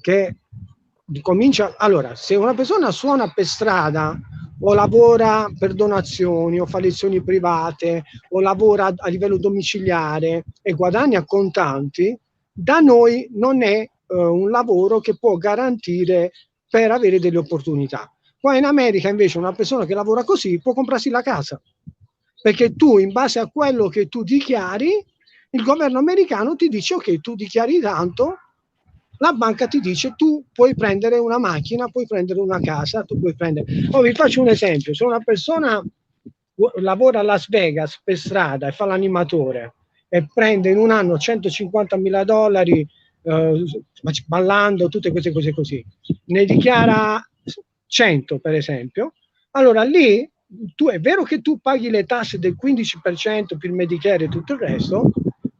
che comincia, allora, se una persona suona per strada o lavora per donazioni o fa lezioni private o lavora a livello domiciliare e guadagna contanti, da noi non è un lavoro che può garantire per avere delle opportunità. Qua in America invece una persona che lavora così può comprarsi la casa, perché tu, in base a quello che tu dichiari, il governo americano ti dice ok, tu dichiari tanto, la banca ti dice tu puoi prendere una macchina, puoi prendere una casa, tu puoi prendere. Vi faccio un esempio: se una persona lavora a Las Vegas per strada e fa l'animatore e prende in un anno $150.000 ballando, tutte queste cose così, ne dichiara 100 per esempio, allora lì tu, è vero che tu paghi le tasse del 15% per il Medicare e tutto il resto,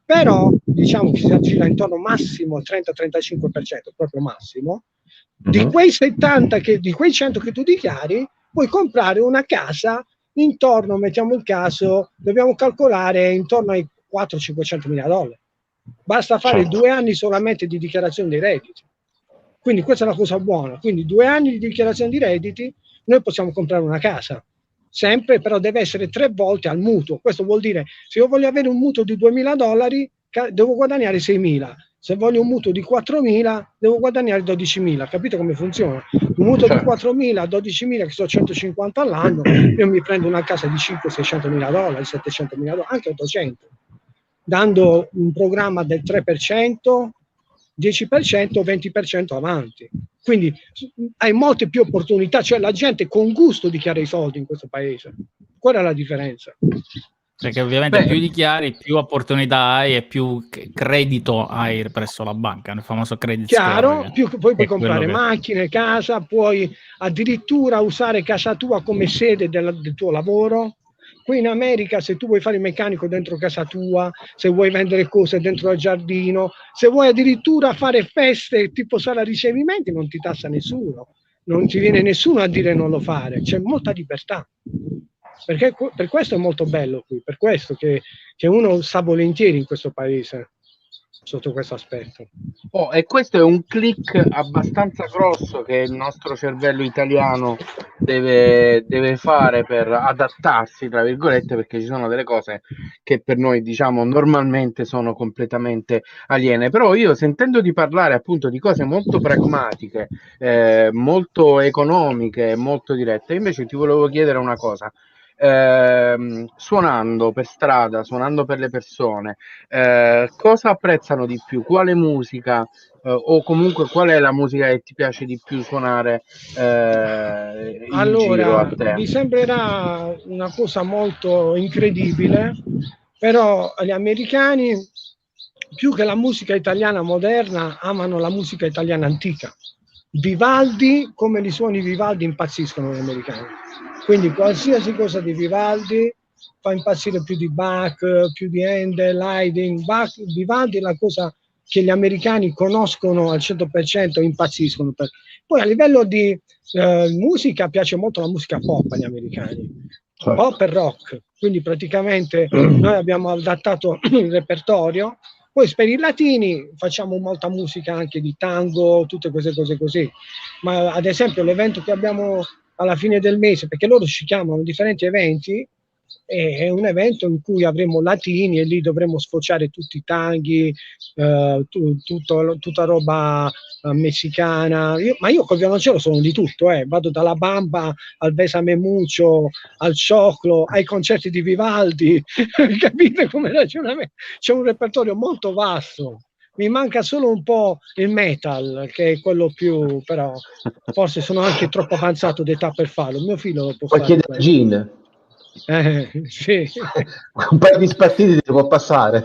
però diciamo che si aggira intorno massimo al 30-35%, proprio massimo. Di quei 70 di quei 100 che tu dichiari, puoi comprare una casa intorno, mettiamo il caso, dobbiamo calcolare intorno ai $400.000-500.000. Basta fare 2 anni solamente di dichiarazione dei redditi. Quindi questa è la cosa buona. Quindi 2 anni di dichiarazione di redditi, noi possiamo comprare una casa. Sempre, però deve essere 3 volte al mutuo. Questo vuol dire, se io voglio avere un mutuo di $2.000, devo guadagnare 6.000. Se voglio un mutuo di 4.000, devo guadagnare 12.000. Capito come funziona? Un mutuo di 4.000 a 12.000, che sono 150 all'anno, io mi prendo una casa di $500.000-600.000, $700.000, anche 800, dando un programma del 3%, 10%, 20% avanti. Quindi hai molte più opportunità, cioè la gente con gusto dichiara i soldi in questo paese. Qual è la differenza? Perché ovviamente più dichiari, più opportunità hai e più credito hai presso la banca, il famoso credit score. Più poi puoi è comprare macchine, casa, puoi addirittura usare casa tua come sede del tuo lavoro. Qui in America, se tu vuoi fare il meccanico dentro casa tua, se vuoi vendere cose dentro il giardino, se vuoi addirittura fare feste tipo sala ricevimenti, non ti tassa nessuno, non ti viene nessuno a dire non lo fare, c'è molta libertà. Perché per questo è molto bello qui, per questo che uno sta volentieri in questo paese sotto questo aspetto. E questo è un click abbastanza grosso che il nostro cervello italiano deve fare per adattarsi, tra virgolette, perché ci sono delle cose che per noi, diciamo, normalmente sono completamente aliene. Però io, sentendo di parlare appunto di cose molto pragmatiche, molto economiche, molto dirette, invece ti volevo chiedere una cosa. Suonando per strada, suonando per le persone, cosa apprezzano di più? Quale musica, o comunque qual è la musica che ti piace di più suonare in giro a te? Vi sembrerà una cosa molto incredibile, però gli americani più che la musica italiana moderna, amano la musica italiana antica. Vivaldi, come li suoni Vivaldi, impazziscono gli americani. Quindi qualsiasi cosa di Vivaldi fa impazzire più di Bach, più di Handel, Haydn. Vivaldi è la cosa che gli americani conoscono al 100%, impazziscono. Poi a livello di musica piace molto la musica pop agli americani, pop e rock, quindi praticamente noi abbiamo adattato il repertorio. Poi per i latini facciamo molta musica anche di tango, tutte queste cose così, ma ad esempio l'evento che abbiamo alla fine del mese, perché loro ci chiamano differenti eventi, è un evento in cui avremo latini e lì dovremo sfociare tutti i tanghi, tutta roba messicana. Ma io col violoncello sono di tutto, vado dalla bamba al besame mucho, al cioclo, ai concerti di Vivaldi. Capite come ragionamento? C'è un repertorio molto vasto. Mi manca solo un po' il metal, che è quello più, però forse sono anche troppo avanzato d'età per farlo. Mio figlio lo può fare. Chiede a Gin. Sì. Un paio di spartiti ti può passare.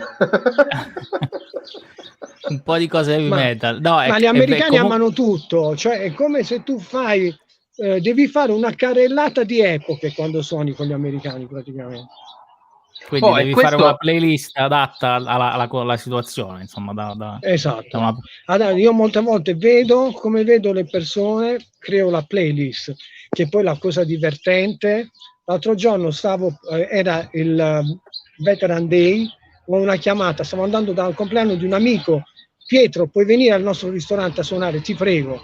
Un po' di cose heavy metal. No, ma gli americani amano tutto, cioè è come se tu fai, devi fare una carrellata di epoche quando suoni con gli americani praticamente. Quindi devi fare una playlist adatta alla situazione, insomma. Esatto. Io molte volte vedo le persone, creo la playlist, che poi la cosa divertente. L'altro giorno era il Veteran Day, ho una chiamata, stavo andando dal compleanno di un amico. Pietro, puoi venire al nostro ristorante a suonare, ti prego.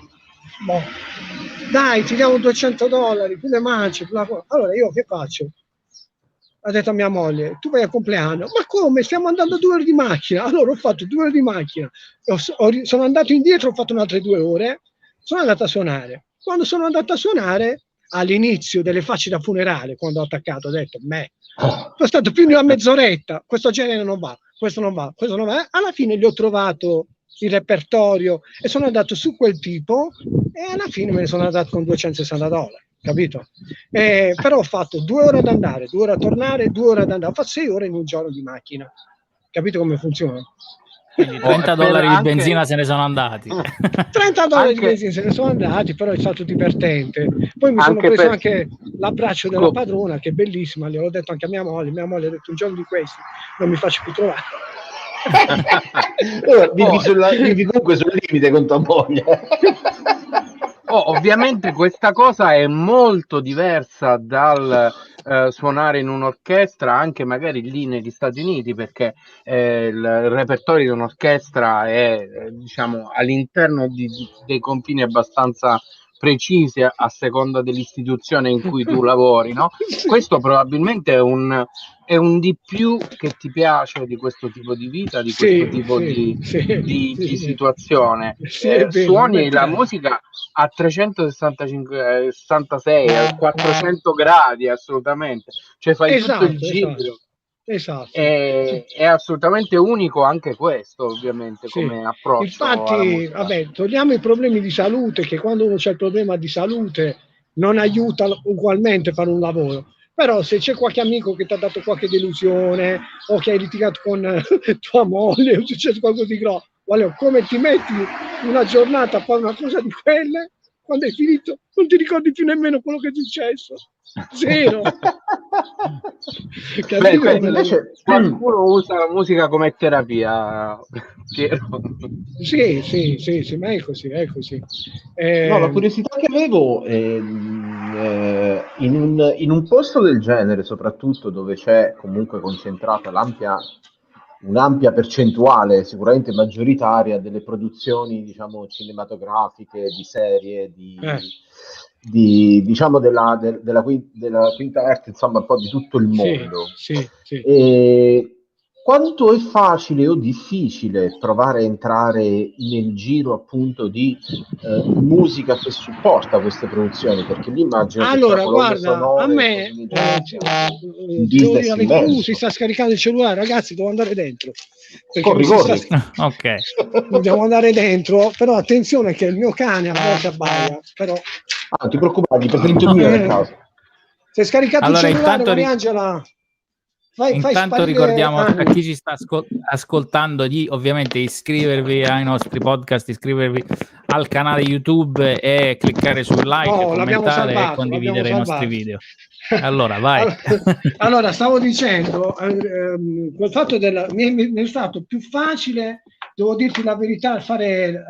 Boh. Dai, ti diamo $200, più le mance. Allora io che faccio? Ha detto a mia moglie, tu vai al compleanno. Ma come? Stiamo andando 2 ore di macchina. Allora ho fatto 2 ore di macchina. Sono andato indietro, ho fatto un'altre 2 ore. Sono andato a suonare. Quando sono andato a suonare, all'inizio delle facce da funerale, quando ho attaccato, ho detto, sono stato più di una mezz'oretta, questo genere non va, questo non va, questo non va. Alla fine gli ho trovato il repertorio e sono andato su quel tipo e alla fine me ne sono andato con $260, capito? Però ho fatto 2 ore ad andare, 2 ore a tornare, 2 ore ad andare, ho fatto 6 ore in un giorno di macchina, capito come funziona? Quindi $30 di benzina se ne sono andati. $30 di benzina se ne sono andati, però è stato divertente. Poi mi sono preso anche l'abbraccio della padrona, che è bellissima, gliel'ho detto anche a mia moglie ha detto un giorno di questi non mi faccio più trovare. Vivi comunque sul limite con tua moglie. Ovviamente questa cosa è molto diversa dal suonare in un'orchestra, anche magari lì negli Stati Uniti, perché il repertorio di un'orchestra è diciamo all'interno dei confini abbastanza precisi a seconda dell'istituzione in cui tu lavori, no? Questo probabilmente è un di più che ti piace di questo tipo di vita, di questo tipo di situazione. Suoni la musica a 365, 66, a 400 gradi, assolutamente. Cioè fai tutto il giro. Esatto. È assolutamente unico anche questo, ovviamente, come approccio. Infatti, togliamo i problemi di salute, che quando uno c'è il problema di salute non aiuta ugualmente a fare un lavoro. Però se c'è qualche amico che ti ha dato qualche delusione o che hai litigato con tua moglie o successo qualcosa di grosso, come ti metti una giornata a fare una cosa di quelle, quando hai finito non ti ricordi più nemmeno quello che è successo. Zero. Invece qualcuno usa la musica come terapia, Piero. Sì, ma è così. No, la curiosità che avevo in un posto del genere, soprattutto dove c'è comunque concentrata un'ampia percentuale, sicuramente maggioritaria, delle produzioni, diciamo, cinematografiche, di serie, diciamo della quinta arte, insomma, un po' di tutto il mondo. Sì. E quanto è facile o difficile provare a entrare nel giro appunto di musica che supporta queste produzioni? Perché lì immagino allora, guarda, a me si sta scaricando il cellulare, ragazzi, devo andare dentro. Corri. Ok. Devo andare dentro, però attenzione che il mio cane a volte abbaia, però... non ti preoccupare, preferito mio nel caso. Si è scaricato il cellulare, Mariangela? Intanto ricordiamo a chi ci sta ascoltando di ovviamente iscrivervi ai nostri podcast, iscrivervi al canale YouTube e cliccare sul like, commentare e condividere i nostri video. Allora, vai. Allora, stavo dicendo, col fatto mi è stato più facile, devo dirti la verità, fare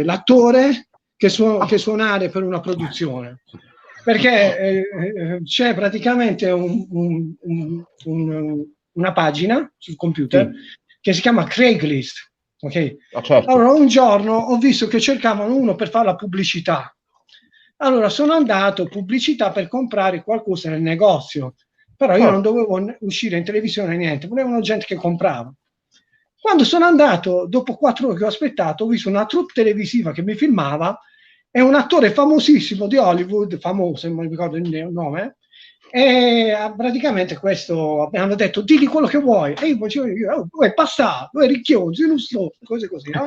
l'attore che suonare per una produzione. Perché c'è praticamente una pagina sul computer che si chiama Craigslist, ok? Certo. Allora un giorno ho visto che cercavano uno per fare la pubblicità, allora sono andato pubblicità per comprare qualcosa nel negozio, però io non dovevo uscire in televisione, niente, volevano gente che comprava. Quando sono andato, dopo 4 ore che ho aspettato, ho visto una troupe televisiva che mi filmava. È un attore famosissimo di Hollywood, famoso, non mi ricordo il nome, e praticamente questo mi hanno detto digli quello che vuoi, e io facevo, è passato, è ricchioso, cose così, no?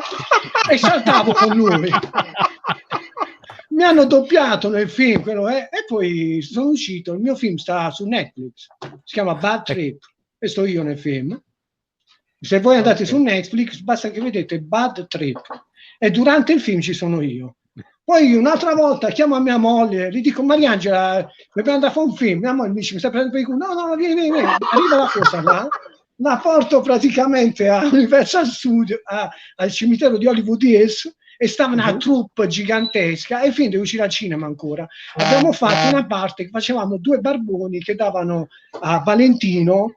E saltavo con lui. Mi hanno doppiato nel film, e poi sono uscito, il mio film sta su Netflix, si chiama Bad Trip, e sto io nel film. Se voi andate su Netflix, basta che vedete Bad Trip, e durante il film ci sono io. Poi un'altra volta chiamo a mia moglie, gli dico Mariangela, dobbiamo andare a fare un film. Mia moglie mi dice, mi stai prendendo per il culo? No, vieni. Arriva la cosa là, la porto praticamente a Universal Studio, al cimitero di Hollywood Hills, e stava una troupe gigantesca, e il film deve uscire al cinema ancora. Abbiamo fatto una parte che facevamo 2 barboni che davano a Valentino,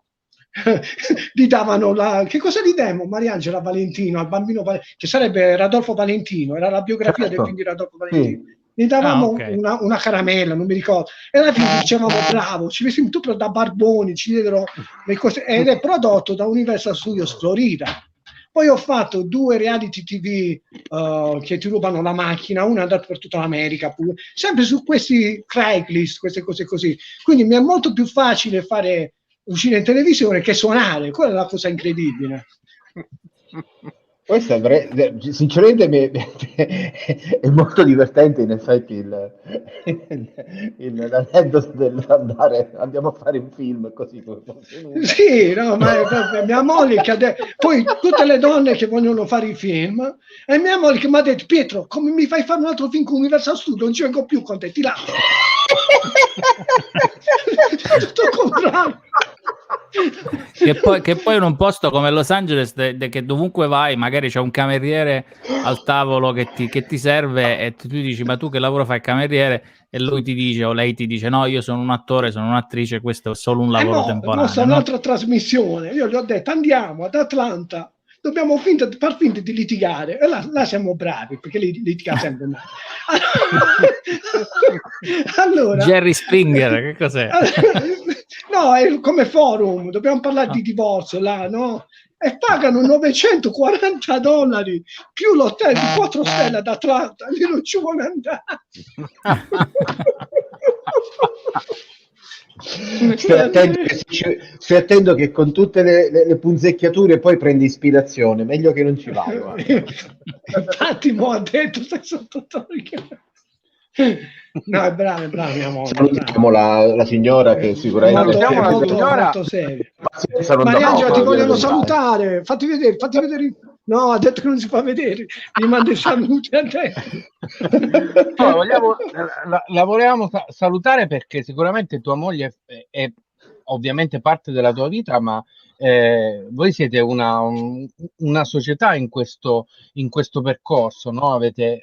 gli davano che cosa gli demmo Mariangela Valentino, al bambino che sarebbe Radolfo Valentino, era la biografia del film di Radolfo Valentino. Gli davamo una caramella, non mi ricordo, e alla fine dicevamo bravo, ci vestimmo tutto da barboni, ci diedero le cose, ed è prodotto da Universal Studios Florida. Poi ho fatto 2 reality TV che ti rubano la macchina, una è andata per tutta l'America, sempre su questi Craigslist, queste cose così, quindi mi è molto più facile uscire in televisione che suonare, quella è la cosa incredibile. Questo sinceramente è molto divertente, in effetti l'aneddoto dell'andare, andiamo a fare un film così. Sì, no, ma mia moglie poi tutte le donne che vogliono fare i film, e mia moglie che mi ha detto Pietro, come mi fai fare un altro film con Universal Studio, non ci vengo più con te, ti lascio. Tutto contrario. Che poi in un posto come Los Angeles, che dovunque vai magari c'è un cameriere al tavolo che ti serve, e tu dici ma tu che lavoro fai, cameriere, e lui ti dice o lei ti dice no, io sono un attore, sono un'attrice, questo è solo un lavoro temporaneo. Questa è un'altra trasmissione, io gli ho detto andiamo ad Atlanta, dobbiamo far finta di litigare, e là siamo bravi, perché litiga sempre male. Allora, Jerry Springer, che cos'è? No, è come forum, dobbiamo parlare di divorzio là, no? E pagano $940 più l'hotel di 4 stelle ad Atlanta, lì non ci vuole andare. Stai attento che con tutte le punzecchiature poi prendi ispirazione, meglio che non ci vai. Infatti mo ha detto stai sotto torrica. No, è brava mia moglie. Salutiamo la signora che sicuramente molto seria. Mariangela, ti vogliono salutare, fatti vedere. No, ha detto che non si fa vedere, mi manda i saluti a te. No, la volevamo salutare perché sicuramente tua moglie è ovviamente parte della tua vita, ma voi siete una società in questo percorso, no? Avete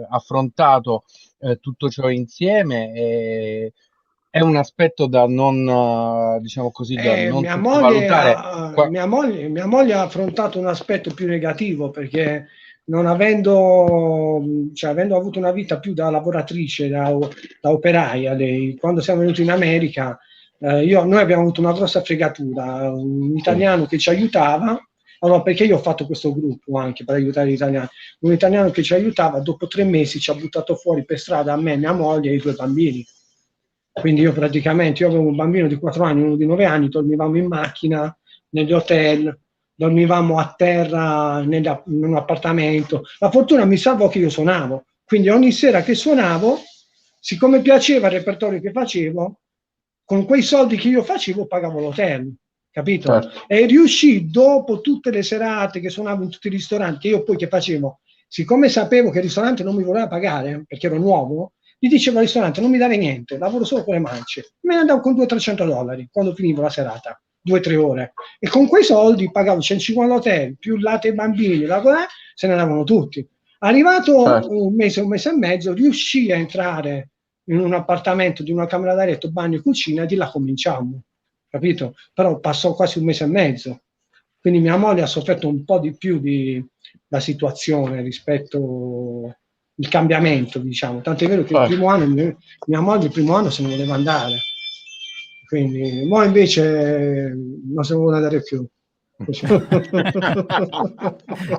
affrontato tutto ciò insieme, e è un aspetto da non diciamo così, da non sottovalutare. Mia moglie ha affrontato un aspetto più negativo, perché non avendo avuto una vita più da lavoratrice, da operaia, lei, quando siamo venuti in America, noi abbiamo avuto una grossa fregatura, un italiano che ci aiutava, allora, perché io ho fatto questo gruppo anche per aiutare gli italiani, un italiano che ci aiutava, dopo 3 mesi ci ha buttato fuori per strada a me, mia moglie e i 2 bambini. Quindi io avevo un bambino di 4 anni, uno di 9 anni, dormivamo in macchina, negli hotel, dormivamo a terra in un appartamento. La fortuna mi salvò che io suonavo, quindi ogni sera che suonavo, siccome piaceva il repertorio che facevo, con quei soldi che io facevo pagavo l'hotel, capito? Certo. E riuscì, dopo tutte le serate che suonavo in tutti i ristoranti, io poi che facevo, siccome sapevo che il ristorante non mi voleva pagare perché ero nuovo, gli dicevo al ristorante non mi dare niente, lavoro solo con le mance, me ne andavo con $200-300 quando finivo la serata, 2-3 ore, e con quei soldi pagavo 150 hotel più latte ai bambini, se ne andavano tutti. Arrivato Certo. un mese e mezzo, riuscì a entrare in un appartamento di una camera da letto, bagno e cucina, e di là cominciamo, capito? Però passò quasi un mese e mezzo, quindi mia moglie ha sofferto un po' di più la situazione rispetto il cambiamento, diciamo. Tant'è vero che il primo anno, mia moglie il primo anno se ne voleva andare, quindi mo invece non se ne vuole andare più.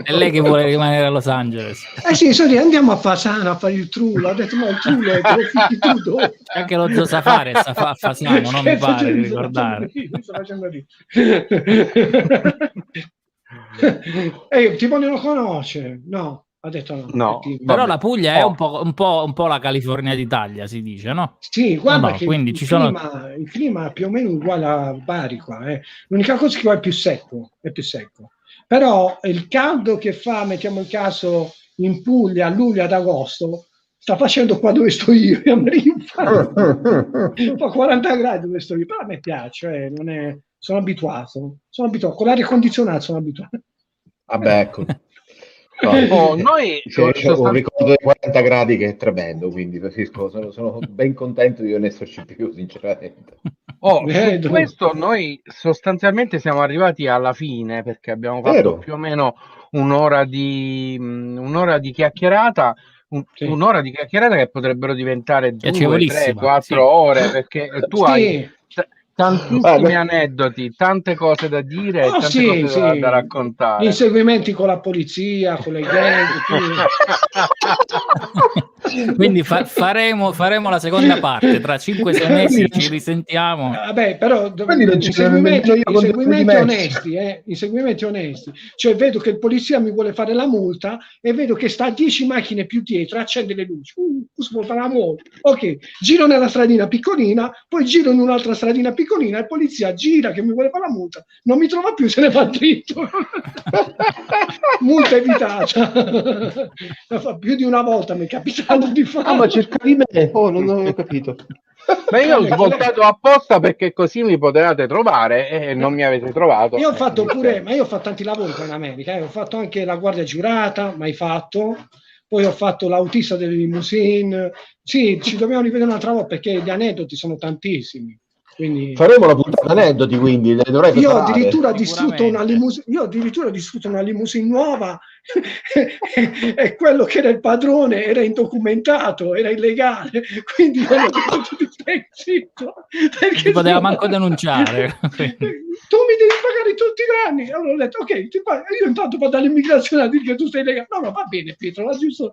È lei che vuole rimanere a Los Angeles. Sì, andiamo a Fasano a fare il trullo. Ha detto, ma il trullo te lo fitti tu dopo. Anche lo Zo Safari sta a Fasano, non mi pare di ricordare. Sto facendo lì. Ti vogliono conoscere? No. Ha detto no. Però la Puglia è un po' la California d'Italia, si dice, no? Sì, guarda che quindi il clima è più o meno uguale a Bari qua. L'unica cosa è che qua è più secco. Però il caldo che fa, mettiamo il caso, in Puglia a luglio ad agosto, sta facendo qua dove sto io, fa 40 gradi dove sto io, però a me piace, sono abituato, con l'aria condizionata sono abituato. Vabbè, ecco. Noi un ricordo dei 40 gradi che è tremendo, quindi sono ben contento di non esserci più, sinceramente. Su questo noi sostanzialmente siamo arrivati alla fine, perché abbiamo fatto più o meno un'ora di chiacchierata, un'ora di chiacchierata che potrebbero diventare 2, 3, 4 ore, perché tu hai tantissimi aneddoti, tante cose da dire e tante cose da raccontare. Inseguimenti con la polizia, con le gang. Quindi faremo la seconda parte, tra 5-6 mesi ci risentiamo. Vabbè, però inseguimenti onesti. Cioè vedo che il polizia mi vuole fare la multa e vedo che sta 10 macchine più dietro, accende le luci, ok, giro nella stradina piccolina, poi giro in un'altra stradina piccolina, il polizia gira che mi vuole fare la multa, non mi trova più, se ne va dritto. Multa evitata. Più di una volta mi è capitato di fare. Ma cerca di me, non ho capito. Ma io ho svoltato apposta perché così mi potevate trovare e non mi avete trovato. Io ho fatto io ho fatto tanti lavori qua in America, ho fatto anche la guardia giurata, mai fatto. Poi ho fatto l'autista delle limousine. Sì, ci dobbiamo rivedere un'altra volta perché gli aneddoti sono tantissimi. Quindi faremo la puntata aneddoti, quindi io addirittura ho distrutto una limousine nuova e quello che era il padrone era indocumentato, era illegale, quindi io l'ho detto zitto, perché poteva manco denunciare. Tu mi devi pagare tutti i danni. Allora ho detto ok, io intanto vado all'immigrazione a dire che tu sei legale. No, va bene Pietro, la giusto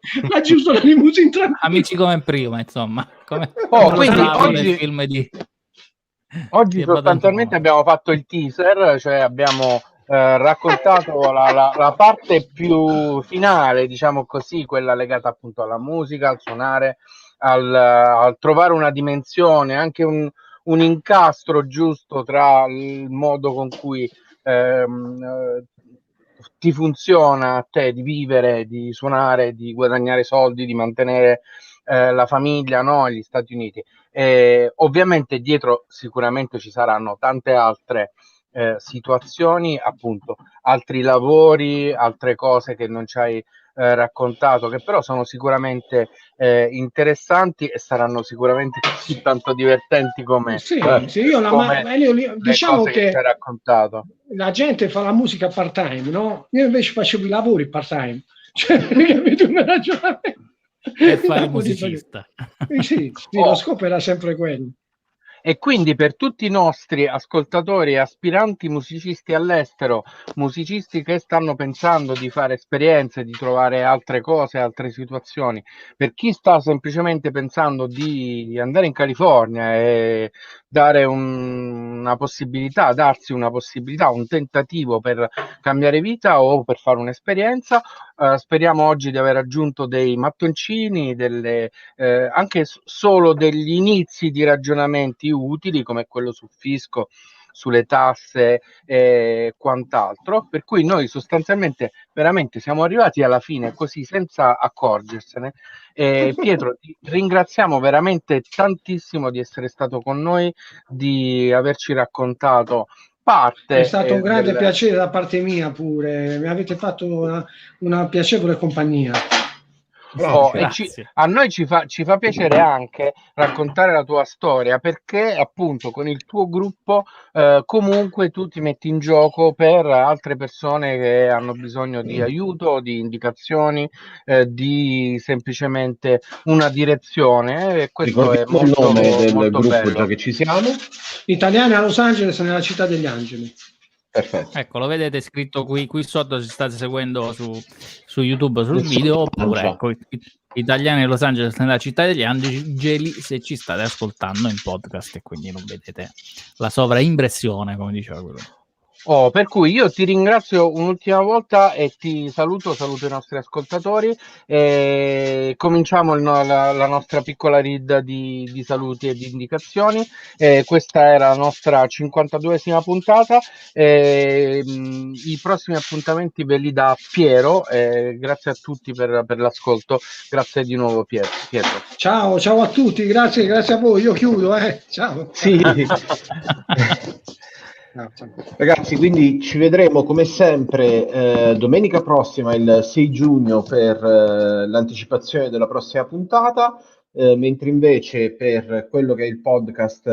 la limousine tranquilla. Amici come prima, insomma, come quindi oggi film di oggi sostanzialmente abbiamo fatto il teaser, cioè abbiamo raccontato la parte più finale, diciamo così, quella legata appunto alla musica, al suonare, al trovare una dimensione, anche un incastro giusto tra il modo con cui ti funziona a te di vivere, di suonare, di guadagnare soldi, di mantenere la famiglia, no? Gli Stati Uniti. Ovviamente dietro sicuramente ci saranno tante altre situazioni, appunto, altri lavori, altre cose che non ci hai raccontato, che però sono sicuramente interessanti e saranno sicuramente così tanto divertenti come diciamo che ci hai raccontato. La gente fa la musica part time, no? Io invece facevo i lavori part time, cioè, capito un ragionamento? E fare il musicista. Sì, lo scopo era sempre quello. E quindi per tutti i nostri ascoltatori e aspiranti musicisti all'estero, musicisti che stanno pensando di fare esperienze, di trovare altre cose, altre situazioni, per chi sta semplicemente pensando di andare in California e dare una possibilità, darsi una possibilità, un tentativo per cambiare vita o per fare un'esperienza, speriamo oggi di aver aggiunto dei mattoncini, anche solo degli inizi di ragionamenti utili come quello sul fisco, sulle tasse e quant'altro, per cui noi sostanzialmente veramente siamo arrivati alla fine così senza accorgersene. Pietro, ti ringraziamo veramente tantissimo di essere stato con noi, di averci raccontato parte. È stato un grande piacere da parte mia pure, mi avete fatto una piacevole compagnia. A noi ci fa piacere anche raccontare la tua storia, perché appunto con il tuo gruppo comunque tu ti metti in gioco per altre persone che hanno bisogno di aiuto, di indicazioni, di semplicemente una direzione, e questo è molto, il nome del molto gruppo bello. già che ci siamo. Italiani a Los Angeles, nella città degli angeli. Perfetto. Ecco, lo vedete scritto qui sotto, se state seguendo su YouTube sul video, oppure ecco, Italiani a Los Angeles nella città degli angeli, se ci state ascoltando in podcast e quindi non vedete la sovraimpressione, come diceva quello. Per cui io ti ringrazio un'ultima volta e ti saluto i nostri ascoltatori, e cominciamo la nostra piccola read di saluti e di indicazioni. Questa era la nostra 52esima puntata, i prossimi appuntamenti ve li dà Piero, grazie a tutti per l'ascolto, grazie di nuovo Pietro. Ciao a tutti, grazie a voi, io chiudo, ciao. Sì. Ragazzi, quindi ci vedremo come sempre domenica prossima, il 6 giugno, per l'anticipazione della prossima puntata, mentre invece per quello che è il podcast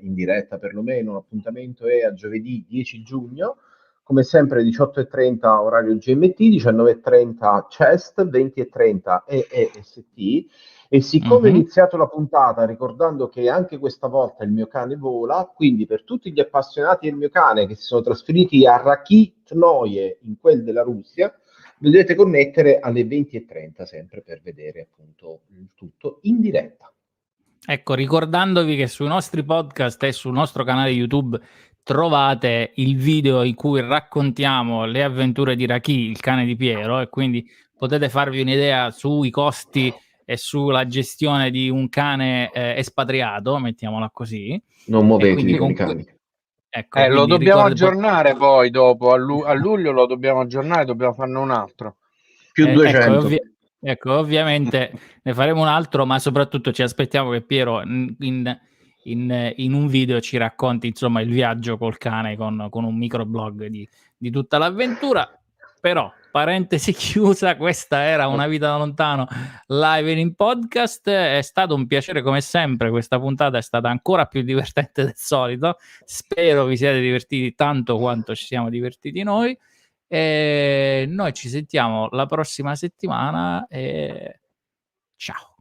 in diretta perlomeno, l'appuntamento è a giovedì 10 giugno, come sempre 18:30 orario GMT, 19:30 CEST, 20:30 EEST. E siccome ho iniziato la puntata ricordando che anche questa volta il mio cane vola, quindi per tutti gli appassionati del mio cane che si sono trasferiti a Rakitnoye, in quel della Russia, vi dovete connettere alle 20:30 sempre per vedere appunto il tutto in diretta. Ecco, ricordandovi che sui nostri podcast e sul nostro canale YouTube trovate il video in cui raccontiamo le avventure di Raki, il cane di Piero, e quindi potete farvi un'idea sui costi e sulla gestione di un cane espatriato, mettiamola così. Non muovetevi con i cani. Ecco, lo dobbiamo aggiornare poi dopo, a luglio lo dobbiamo aggiornare, dobbiamo farne un altro. Più 200. Ecco, ovviamente ne faremo un altro, ma soprattutto ci aspettiamo che Piero in un video ci racconti insomma il viaggio col cane con un microblog di tutta l'avventura. Però, parentesi chiusa, questa era Una vita da lontano live in podcast. È stato un piacere come sempre, questa puntata è stata ancora più divertente del solito, spero vi siate divertiti tanto quanto ci siamo divertiti noi, e noi ci sentiamo la prossima settimana e ciao.